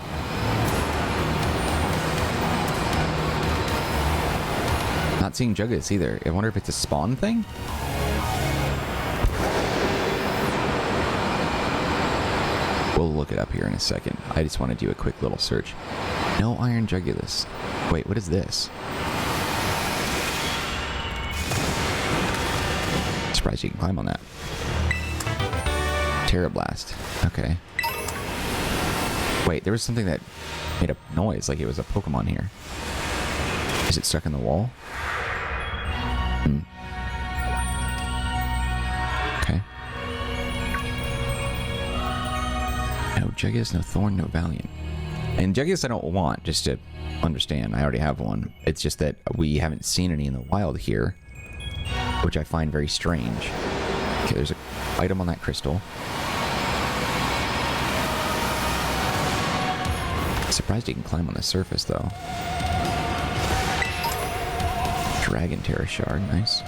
Speaker 1: Not seeing Juggus either. I wonder if it's a spawn thing? We'll look it up here in a second. I just want to do a quick little search. No Iron Jugulus. Wait, what is this? Surprised you can climb on that. Tera Blast. Okay. Wait, there was something that made a noise like it was a Pokemon here. Is it stuck in the wall? Okay. No Juggus, no Thorn, no Valiant. And Juggus I don't want, just to understand. I already have one. It's just that we haven't seen any in the wild here, which I find very strange. Okay, there's an item on that crystal. Surprised you can climb on the surface, though. Dragon Terra Shard, nice.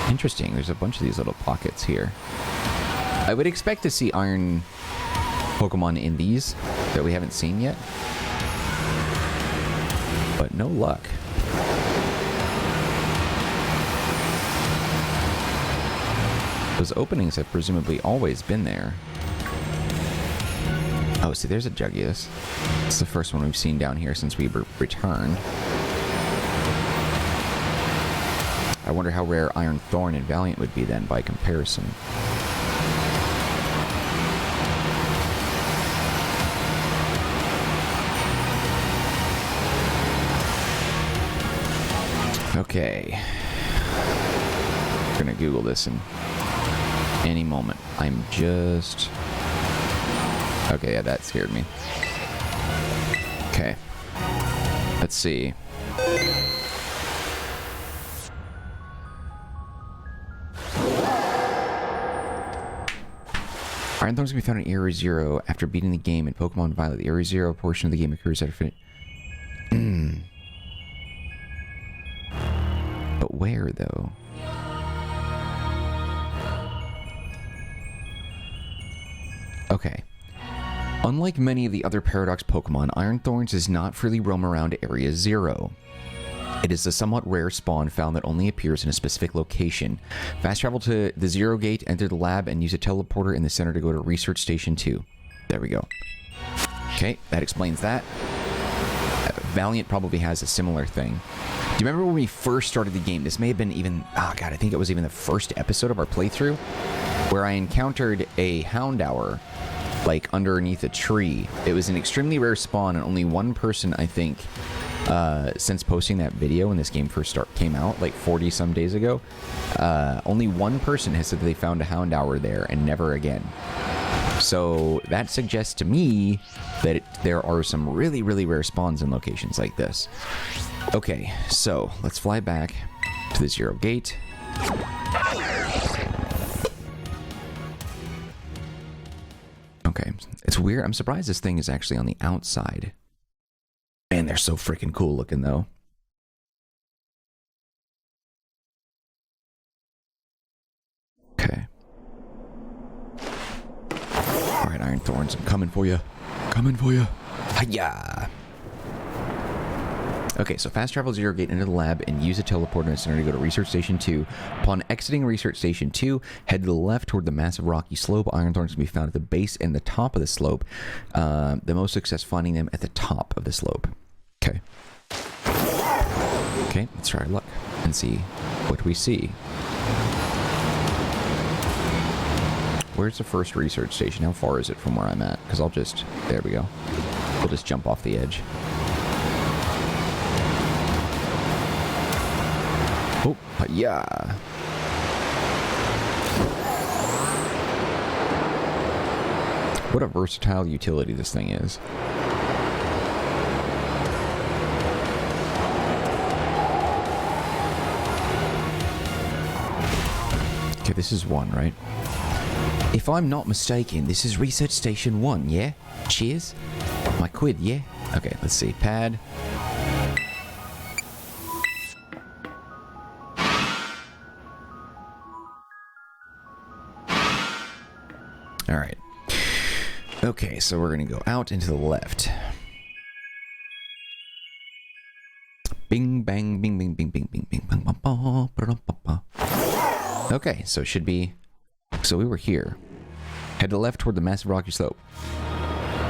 Speaker 1: Interesting, there's a bunch of these little pockets here. I would expect to see iron Pokemon in these that we haven't seen yet. But no luck. Those openings have presumably always been there. Oh, see, there's a Juggius. It's the first one we've seen down here since we returned. I wonder how rare Iron Thorn and Valiant would be then by comparison. Okay. I'm gonna Google this in any moment. I'm just... Okay, yeah, that scared me. Okay. Let's see. Iron Thorns can be found in Area 0 after beating the game in Pokemon Violet. The Area 0 portion of the game occurs after But where, though? Okay. Unlike many of the other Paradox Pokemon, Iron Thorns does not freely roam around Area 0. It is a somewhat rare spawn found that only appears in a specific location. Fast travel to the Zero Gate, enter the lab, and use a teleporter in the center to go to Research Station 2. There we go. Okay, that explains that. Valiant probably has a similar thing. Do you remember when we first started the game? This may have been even... Oh, God, I think it was even the first episode of our playthrough, where I encountered a Houndour, like, underneath a tree. It was an extremely rare spawn, and only one person, I think... since posting that video when this game first came out, like 40-some days ago, only one person has said that they found a Houndour there and never again. So that suggests to me that there are some really, really rare spawns in locations like this. Okay, so let's fly back to the Zero Gate. Okay, it's weird. I'm surprised this thing is actually on the outside. Man, they're so freaking cool looking, though. Okay. Alright, Iron Thorns, I'm coming for you. Coming for you. Hiya! Okay, so fast travel Zero Gate into the lab and use a teleporter in the center to go to Research Station 2. Upon exiting Research Station 2, head to the left toward the massive rocky slope. Iron Thorns can be found at the base and the top of the slope. The most success finding them at the top of the slope. Okay. Okay, let's try our luck and see what we see. Where's the first research station? How far is it from where I'm at? Because I'll just... There we go. We'll just jump off the edge. Oh, yeah. What a versatile utility this thing is. Okay, this is 1, right? If I'm not mistaken, this is Research Station 1, yeah? Cheers. My quid, yeah? Okay, let's see. Pad. Alright. Okay, so we're gonna go out into the left. Bing, bang, bing, bing, bing, bing, bing, bing, bang, bang, bang, bang, bang, bang. Okay, so it should be... So we were here. Head to the left toward the massive rocky slope.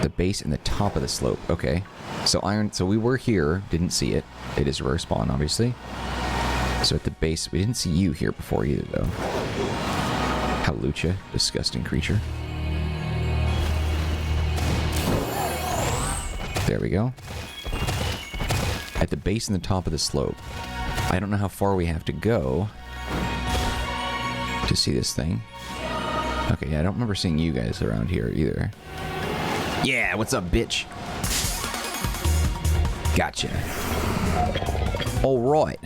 Speaker 1: The base and the top of the slope. Okay. So so we were here. Didn't see it. It is a rare spawn, obviously. So at the base... We didn't see you here before either, though. Hawlucha. Disgusting creature. There we go. At the base and the top of the slope. I don't know how far we have to go to see this thing. Okay, yeah, I don't remember seeing you guys around here either. Yeah, what's up, bitch? Gotcha. Alright.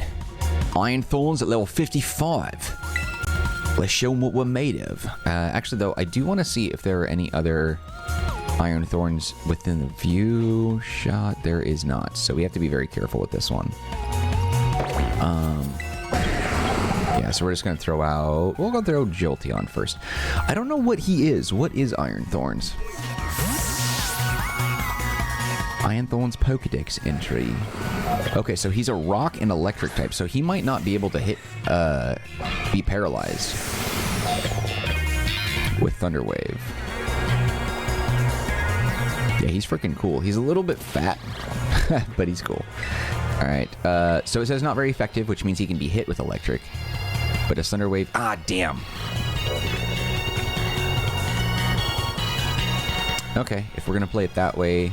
Speaker 1: Iron Thorns at level 55. Let's show them what we're made of. Actually, though, I do want to see if there are any other Iron Thorns within the view shot. There is not, so we have to be very careful with this one. Yeah, so we're just going to throw out... We'll go throw Jolteon first. I don't know what he is. What is Iron Thorns? Iron Thorns Pokedex entry. Okay, so he's a rock and electric type, so he might not be able to hit... be paralyzed with Thunder Wave. Yeah, he's freaking cool. He's a little bit fat, but he's cool. Alright, so it says not very effective, which means he can be hit with electric. But a Thunder Wave... Ah, damn! Okay, if we're gonna play it that way...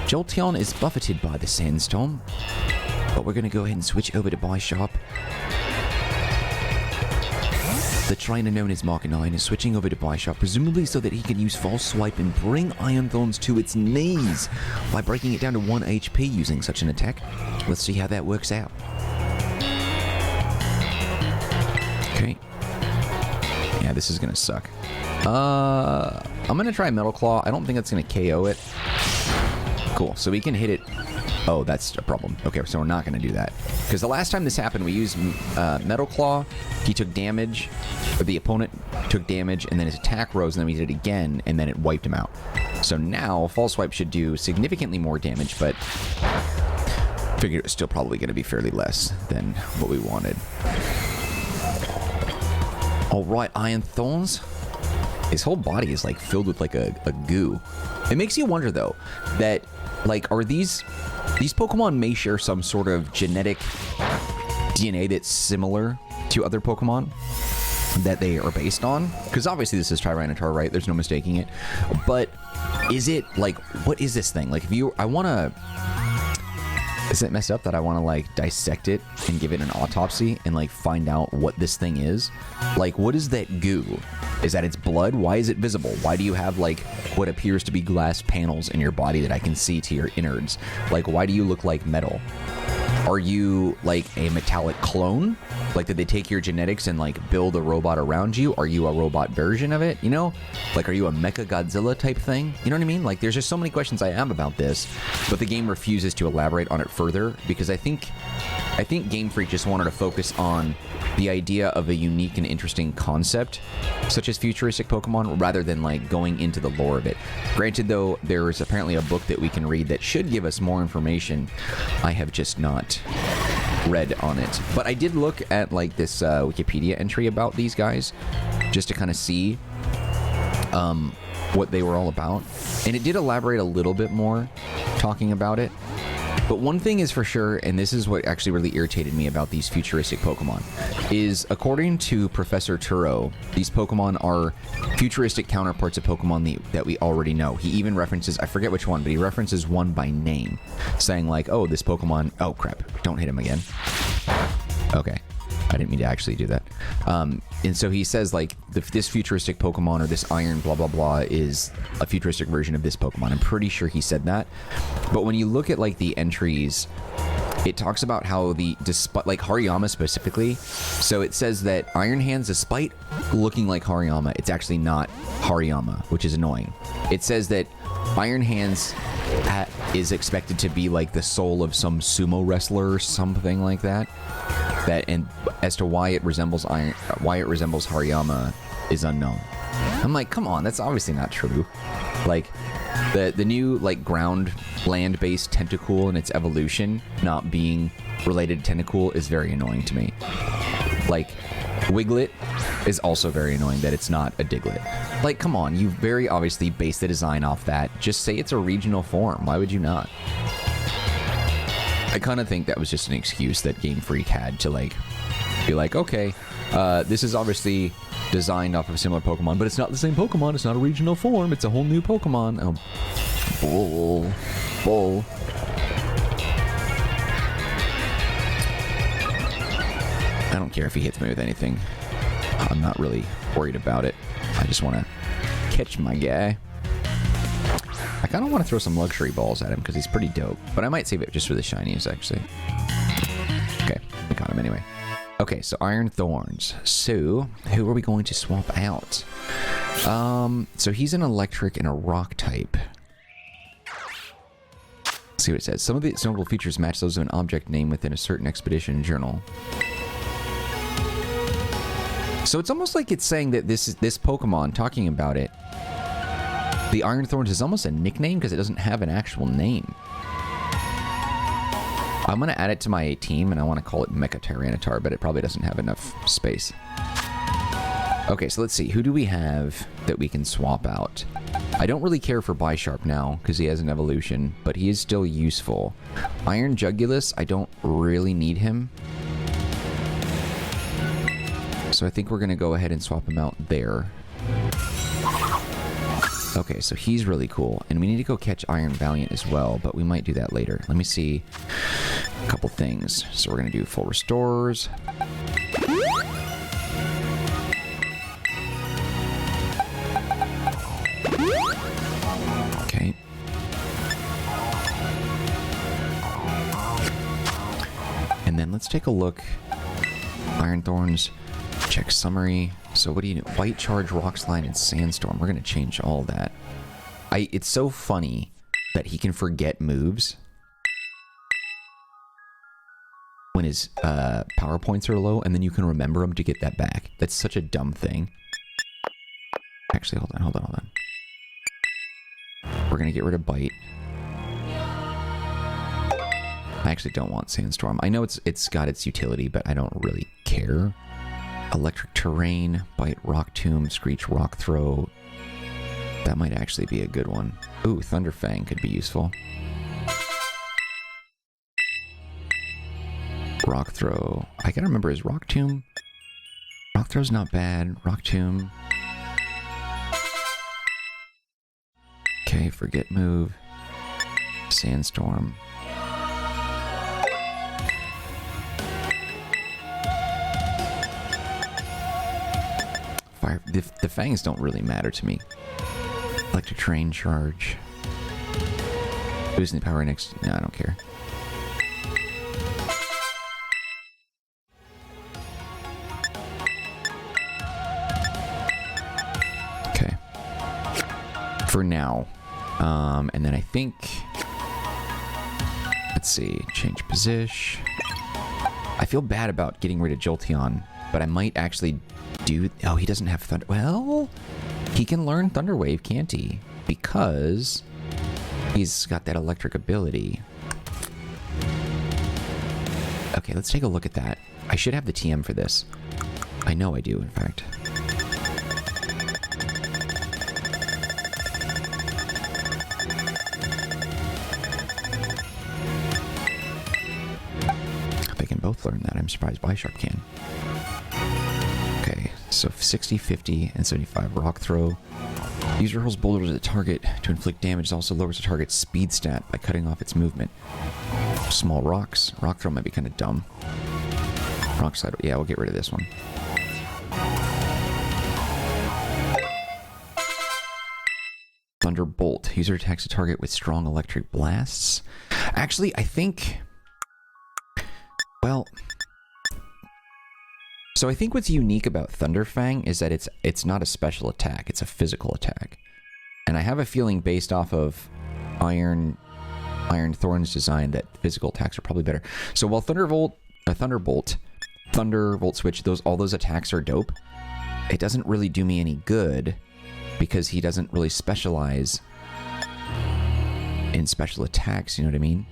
Speaker 1: Jolteon is buffeted by the Sandstorm, but we're gonna go ahead and switch over to Bishop. The trainer known as Marcanine is switching over to Bishop, presumably so that he can use False Swipe and bring Iron Thorns to its knees by breaking it down to 1 HP using such an attack. Let's see how that works out. Okay. Yeah, this is gonna suck. I'm gonna try Metal Claw. I don't think that's gonna KO it. Cool, so we can hit it. Oh, that's a problem. Okay, so we're not going to do that. Because the last time this happened, we used Metal Claw. He took damage, or the opponent took damage, and then his attack rose, and then we did it again, and then it wiped him out. So now, False Swipe should do significantly more damage, but I figured it was still probably going to be fairly less than what we wanted. Alright, Iron Thorns. His whole body is like filled with like a goo. It makes you wonder though, that like are these Pokemon may share some sort of genetic DNA that's similar to other Pokemon that they are based on? Because obviously this is Tyranitar, right? There's no mistaking it. But is it like, what is this thing? Like if you, I want to, is it messed up that I want to like dissect it and give it an autopsy and like find out what this thing is? Like what is that goo? Is that its blood? Why is it visible? Why do you have like what appears to be glass panels in your body that I can see to your innards? Like why do you look like metal? Are you like a metallic clone? Like did they take your genetics and like build a robot around you? Are you a robot version of it? You know? Like are you a Mecha Godzilla type thing? You know what I mean? Like there's just so many questions I have about this, but the game refuses to elaborate on it further because I think Game Freak just wanted to focus on the idea of a unique and interesting concept, such as futuristic Pokemon, rather than like going into the lore of it. Granted though, there is apparently a book that we can read that should give us more information. I have just not read on it. But I did look at like this Wikipedia entry about these guys, just to kind of see what they were all about. And it did elaborate a little bit more, talking about it. But one thing is for sure, and this is what actually really irritated me about these futuristic Pokemon, is according to Professor Turo, these Pokemon are futuristic counterparts of Pokemon that we already know. He even references, I forget which one, but he references one by name, saying like, oh, this Pokemon, oh crap, don't hit him again. Okay. I didn't mean to actually do that. And so he says, like, this futuristic Pokemon or this iron blah, blah, blah is a futuristic version of this Pokemon. I'm pretty sure he said that. But when you look at, like, the entries, it talks about how despite, like, Hariyama specifically, so it says that Iron Hands, despite looking like Hariyama, it's actually not Hariyama, which is annoying. It says that Iron Hands is expected to be, like, the soul of some sumo wrestler or something like that. And as to why it resembles Hariyama is unknown. I'm like, come on, that's obviously not true. Like the new like ground land-based Tentacool and its evolution not being related to Tentacool is very annoying to me. Like Wiglet is also very annoying that it's not a Diglett. Like, come on, you very obviously base the design off that. Just say it's a regional form. Why would you not? I kind of think that was just an excuse that Game Freak had to, like, be like, okay, this is obviously designed off of similar Pokemon, but it's not the same Pokemon. It's not a regional form. It's a whole new Pokemon. Oh, bull. I don't care if he hits me with anything. I'm not really worried about it. I just want to catch my guy. I kind of want to throw some luxury balls at him because he's pretty dope. But I might save it just for the shinies, actually. Okay, we got him anyway. Okay, so Iron Thorns. So, who are we going to swap out? So he's an electric and a rock type. Let's see what it says. Some of its notable features match those of an object name within a certain expedition journal. So it's almost like it's saying that this Pokemon, talking about it, the Iron Thorns is almost a nickname because it doesn't have an actual name. I'm going to add it to my team, and I want to call it Mecha Tyranitar, but it probably doesn't have enough space. Okay, so let's see. Who do we have that we can swap out? I don't really care for Bisharp now, because he has an evolution, but he is still useful. Iron Jugulus, I don't really need him. So I think we're going to go ahead and swap him out there. Okay, so he's really cool. And we need to go catch Iron Valiant as well, but we might do that later. Let me see a couple things. So we're going to do full restores. Okay. And then let's take a look. Iron Thorns. Check summary. So what do you do? White Charge, Rock Slide, and Sandstorm. We're going to change all that. It's so funny that he can forget moves when his power points are low, and then you can remember him to get that back. That's such a dumb thing. Actually, hold on. We're going to get rid of Bite. I actually don't want Sandstorm. I know it's got its utility, but I don't really care. Electric Terrain, Bite, Rock Tomb, Screech, Rock Throw. That might actually be a good one. Ooh, Thunder Fang could be useful. Rock Throw. I gotta remember, is Rock Tomb? Rock Throw's not bad. Rock Tomb. Okay, Forget Move. Sandstorm. Fire. The fangs don't really matter to me. Electric Terrain Charge. Boosting the power next. No, I don't care. Okay. For now. And then I think. Let's see. Change position. I feel bad about getting rid of Jolteon, but I might actually do... Oh, he doesn't have Thunder... Well, he can learn Thunder Wave, can't he? Because he's got that electric ability. Okay, let's take a look at that. I should have the TM for this. I know I do, in fact. They can both learn that. I'm surprised Bisharp can. Okay, so 60, 50, and 75 Rock Throw. User hurls boulders at the target to inflict damage. It also lowers the target's speed stat by cutting off its movement. Small rocks. Rock Throw might be kind of dumb. Rock Slide. Yeah, we'll get rid of this one. Thunderbolt. User attacks a target with strong electric blasts. Actually, I think... Well... So I think what's unique about Thunderfang is that it's not a special attack, it's a physical attack. And I have a feeling based off of Iron Thorn's design that physical attacks are probably better. So while Thunderbolt, Switch, all those attacks are dope, it doesn't really do me any good because he doesn't really specialize in special attacks, you know what I mean?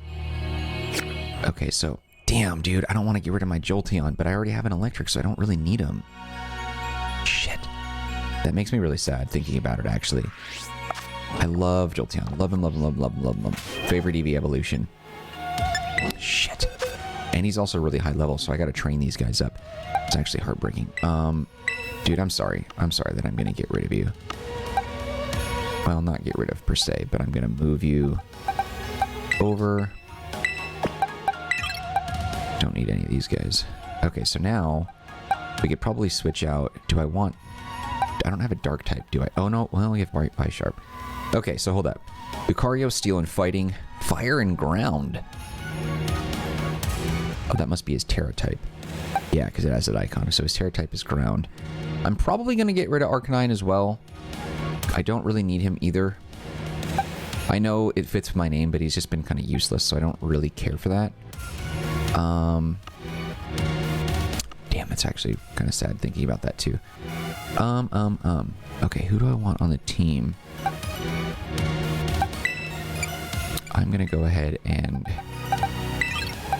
Speaker 1: Okay, so... Damn, dude, I don't want to get rid of my Jolteon, but I already have an electric, so I don't really need him. Shit. That makes me really sad thinking about it, actually. I love Jolteon. Love him, love him, love him, love him, love him. Favorite EV evolution. Shit. And he's also really high level, so I gotta train these guys up. It's actually heartbreaking. Dude, I'm sorry. I'm sorry that I'm gonna get rid of you. Well, not get rid of per se, but I'm gonna move you over... Don't need any of these guys. Okay, so now we could probably switch out. Do I want... I don't have a dark type, do I? Oh, no. Well, we have Bisharp. Okay, so hold up. Lucario, Steel, and Fighting. Fire and Ground. Oh, that must be his Tera Type. Yeah, because it has that icon. So his Tera Type is Ground. I'm probably going to get rid of Arcanine as well. I don't really need him either. I know it fits my name, but he's just been kind of useless, so I don't really care for that. Damn, it's actually kind of sad thinking about that too. Okay, who do I want on the team? I'm gonna go ahead and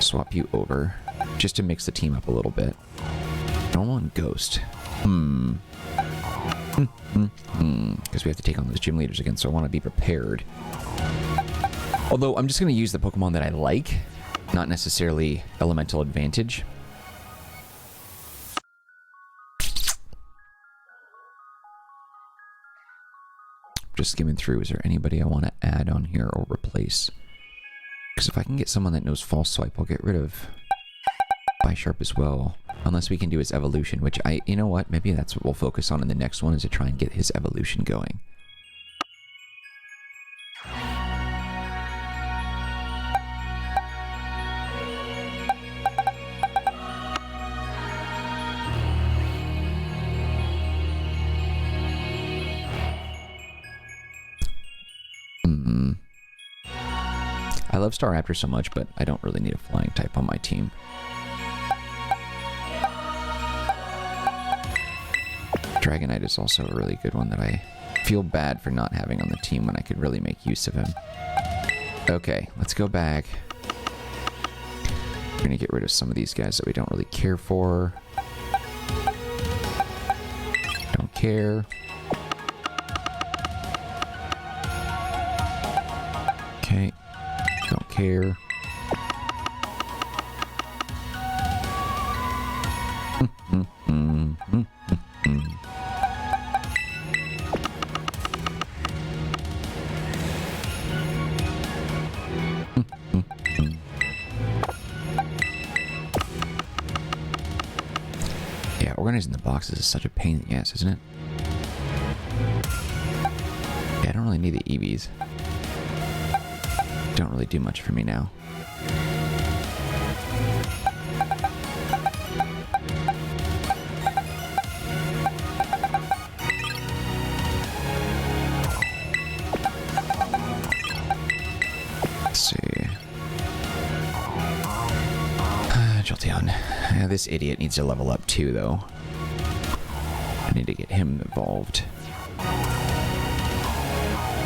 Speaker 1: swap you over just to mix the team up a little bit. Normal and Ghost. Because we have to take on those gym leaders again, so I want to be prepared. Although I'm just going to use the Pokemon that I like, not necessarily Elemental Advantage. Just skimming through, is there anybody I want to add on here or replace? Because if I can get someone that knows False Swipe, I'll get rid of Bisharp as well. Unless we can do his evolution, which you know what? Maybe that's what we'll focus on in the next one, is to try and get his evolution going. I love Staraptor so much, but I don't really need a flying type on my team. Dragonite is also a really good one that I feel bad for not having on the team when I could really make use of him. Okay, let's go back. We're going to get rid of some of these guys that we don't really care for. Don't care. Okay. Don't care. Yeah, organizing the boxes is such a pain in the ass, isn't it? Yeah, I don't really need the EVs. Don't really do much for me now. Let's see. Jolteon. Yeah, this idiot needs to level up too, though. I need to get him evolved.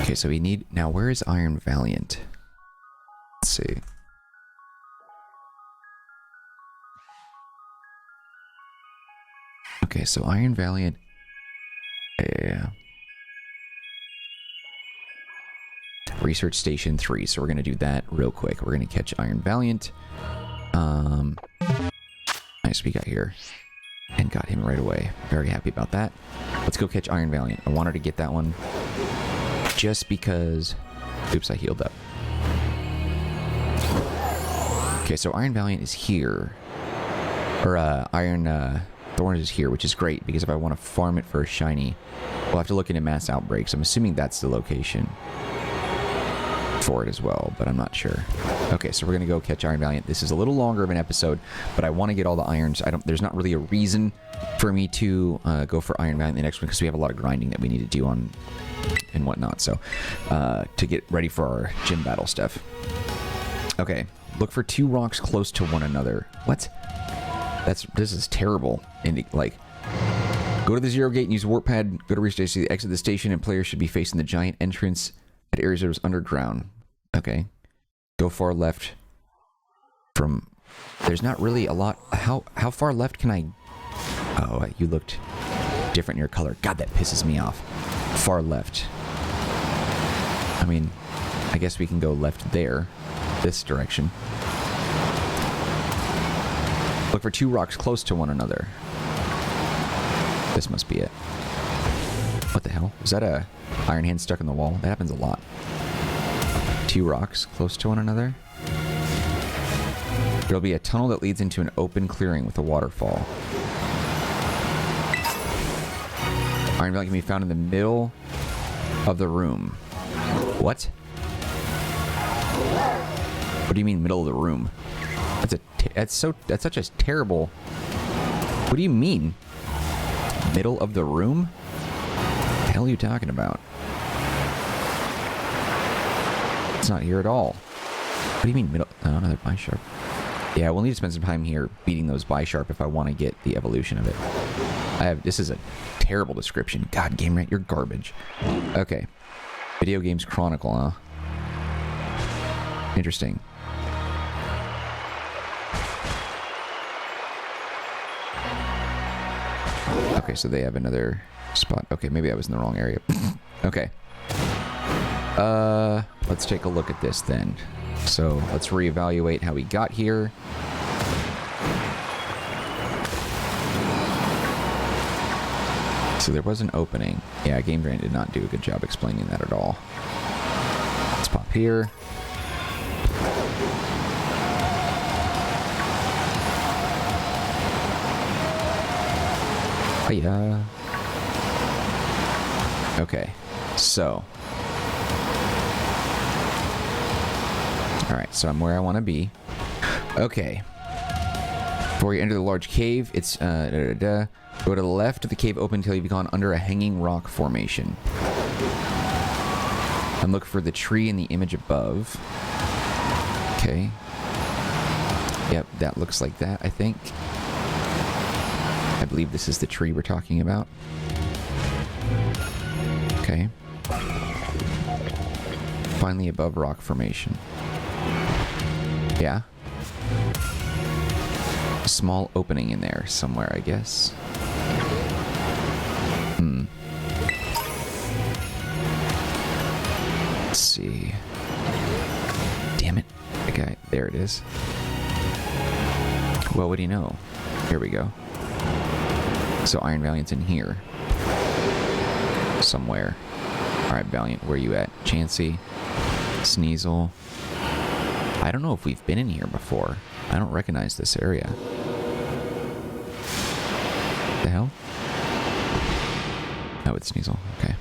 Speaker 1: Okay, so we need... Now, where is Iron Valiant? Let's see. Okay, so Iron Valiant. Yeah. Research Station 3. So we're going to do that real quick. We're going to catch Iron Valiant. Nice, we got here. And got him right away. Very happy about that. Let's go catch Iron Valiant. I wanted to get that one just because... Oops, I healed up. Okay, so Iron Valiant is here. Or, Iron Thorns is here, which is great, because if I want to farm it for a shiny, we'll have to look into Mass Outbreaks. I'm assuming that's the location for it as well, but I'm not sure. Okay, so we're going to go catch Iron Valiant. This is a little longer of an episode, but I want to get all the irons. There's not really a reason for me to go for Iron Valiant in the next one, because we have a lot of grinding that we need to do on and whatnot, so to get ready for our gym battle stuff. Okay, look for 2 rocks close to one another. What? This is terrible. And like, go to the 0 gate and use warp pad. Go to research station, exit the station, and players should be facing the giant entrance at areas that was underground. Okay. Go far left from... There's not really a lot... How far left can I... Oh, you looked different in your color. God, that pisses me off. Far left. I mean, I guess we can go left there. This direction. Look for 2 rocks close to one another. This must be it. What the hell? Is that a Iron Hand stuck in the wall? That happens a lot. 2 rocks close to one another. There'll be a tunnel that leads into an open clearing with a waterfall. Iron Valiant can be found in the middle of the room. What? What do you mean middle of the room? That's such a terrible... What do you mean? Middle of the room? What the hell are you talking about? It's not here at all. What do you mean middle? Oh, another Bisharp. Yeah, we'll need to spend some time here beating those Bisharp if I want to get the evolution of it. This is a terrible description. God, Game Rant, you're garbage. Okay. Video Games Chronicle, huh? Interesting. Okay, so they have another spot. Okay, maybe I was in the wrong area. Okay. Let's take a look at this then. So let's reevaluate how we got here. So there was an opening. Yeah, Game Brain did not do a good job explaining that at all. Let's pop here. Hiya. Okay, so. Alright, so I'm where I want to be. Okay. Before you enter the large cave, it's go to the left of the cave open until you've gone under a hanging rock formation. And look for the tree in the image above. Okay. Yep, that looks like that, I think. I believe this is the tree we're talking about. Okay. Find the above rock formation. Yeah. A small opening in there somewhere, I guess. Let's see. Damn it. Okay, there it is. Well, what do you know? Here we go. So Iron Valiant's in here. Somewhere. Alright, Valiant, where you at? Chansey. Sneasel. I don't know if we've been in here before. I don't recognize this area. The hell? Oh, it's Sneasel. Okay.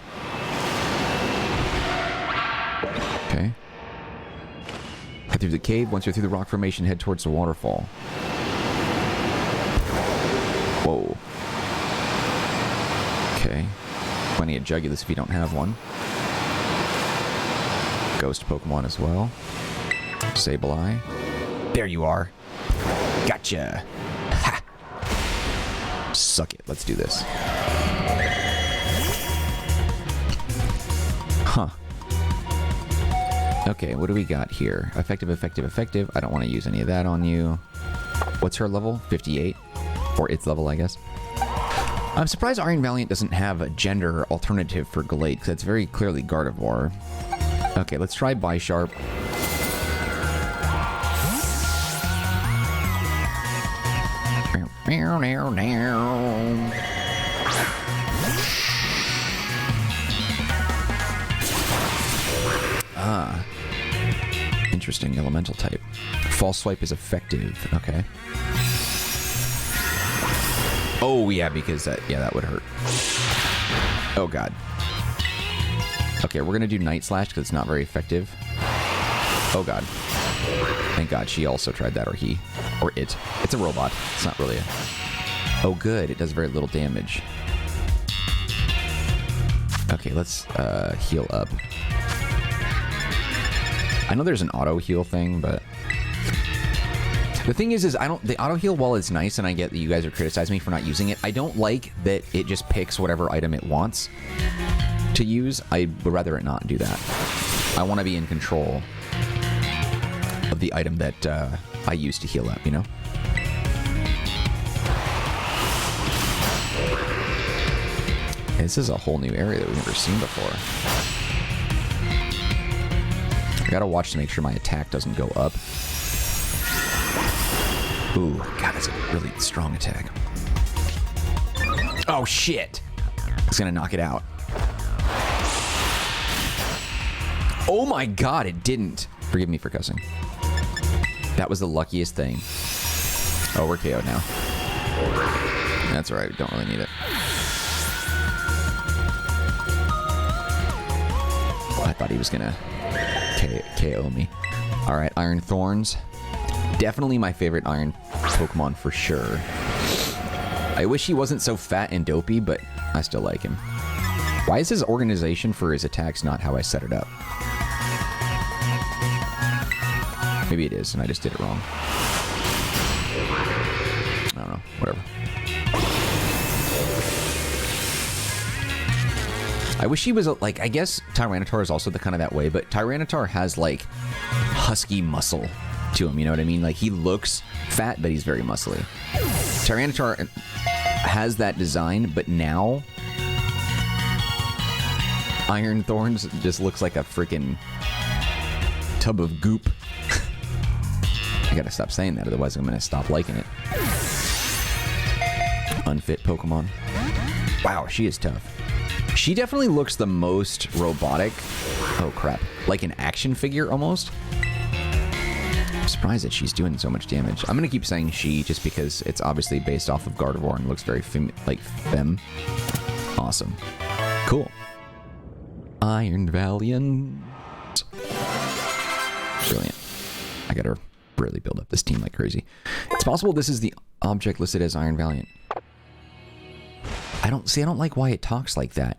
Speaker 1: Okay. Head through the cave. Once you're through the rock formation, head towards the waterfall. Whoa. Okay. Plenty of Jugulus if you don't have one. Ghost Pokemon as well. Sableye. There you are. Gotcha. Ha! Suck it. Let's do this. Huh. Okay, what do we got here? Effective, effective, effective. I don't want to use any of that on you. What's her level? 58? Or its level, I guess. I'm surprised Iron Valiant doesn't have a gender alternative for Glade, because it's very clearly Gardevoir. Okay, let's try Bisharp. Ah. Interesting, elemental type. False Swipe is effective. Okay. Oh, yeah, because that would hurt. Oh, God. Okay, we're going to do Night Slash because it's not very effective. Oh, God. Thank God she also tried that, or he. Or it. It's a robot. It's not really a... Oh, good. It does very little damage. Okay, let's heal up. I know there's an auto heal thing, but... The thing is the auto heal, while it's nice, and I get that you guys are criticizing me for not using it, I don't like that it just picks whatever item it wants to use. I would rather it not do that. I want to be in control of the item that I use to heal up, you know? This is a whole new area that we've never seen before. I gotta watch to make sure my attack doesn't go up. Ooh, God, that's a really strong attack. Oh, shit! It's gonna knock it out. Oh my God, it didn't. Forgive me for cussing. That was the luckiest thing. Oh, we're KO'd now. That's alright, we don't really need it. I thought he was gonna KO me. Alright, Iron Thorns. Definitely my favorite Iron Pokemon for sure. I wish he wasn't so fat and dopey, but I still like him. Why is his organization for his attacks not how I set it up? Maybe it is, and I just did it wrong. I don't know. Whatever. I wish he was, like, I guess Tyranitar is also the kind of that way, but Tyranitar has, like, husky muscle to him, you know what I mean? Like, he looks fat, but he's very muscly. Tyranitar has that design, but now Iron Thorns just looks like a freaking tub of goop. I gotta stop saying that, otherwise I'm gonna stop liking it. Unfit Pokemon. Wow, she is tough. She definitely looks the most robotic. Oh crap. Like an action figure almost. I'm surprised that she's doing so much damage. I'm gonna keep saying she just because it's obviously based off of Gardevoir and looks very femme. Awesome. Cool. Iron Valiant. Brilliant. I gotta really build up this team like crazy. It's possible this is the object listed as Iron Valiant. I don't like why it talks like that.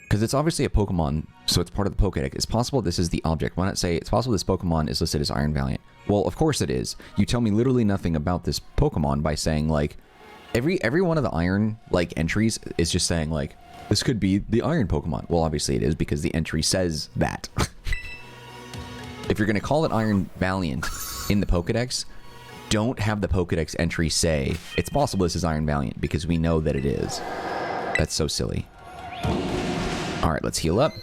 Speaker 1: Because it's obviously a Pokemon, so it's part of the Pokédex. It's possible this is the object. Why not say it's possible this Pokemon is listed as Iron Valiant? Well, of course it is. You tell me literally nothing about this Pokemon by saying, like, every one of the Iron, like, entries is just saying, like, this could be the Iron Pokemon. Well, obviously it is, because the entry says that. If you're going to call it Iron Valiant in the Pokédex, don't have the Pokédex entry say, it's possible this is Iron Valiant, because we know that it is. That's so silly. Alright, let's heal up.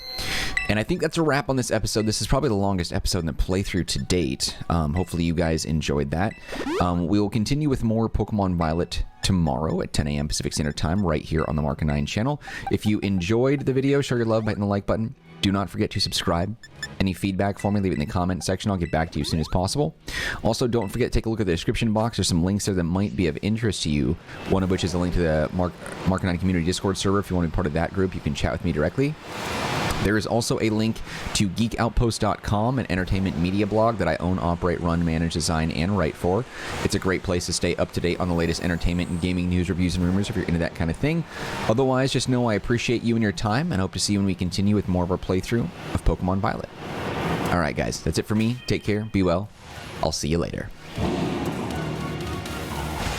Speaker 1: And I think that's a wrap on this episode. This is probably the longest episode in the playthrough to date. Hopefully you guys enjoyed that. We will continue with more Pokemon Violet tomorrow at 10 a.m. Pacific Standard Time right here on the Marcanine channel. If you enjoyed the video, show your love by hitting the like button. Do not forget to subscribe. Any feedback for me, leave it in the comment section. I'll get back to you as soon as possible. Also, don't forget to take a look at the description box. There's some links there that might be of interest to you. One of which is a link to the Marcanine Community Discord server. If you want to be part of that group, you can chat with me directly. There is also a link to geekoutpost.com, an entertainment media blog that I own, operate, run, manage, design, and write for. It's a great place to stay up to date on the latest entertainment and gaming news, reviews, and rumors if you're into that kind of thing. Otherwise, just know I appreciate you and your time, and hope to see you when we continue with more of our playthrough of Pokemon Violet. Alright guys, that's it for me. Take care, be well. I'll see you later.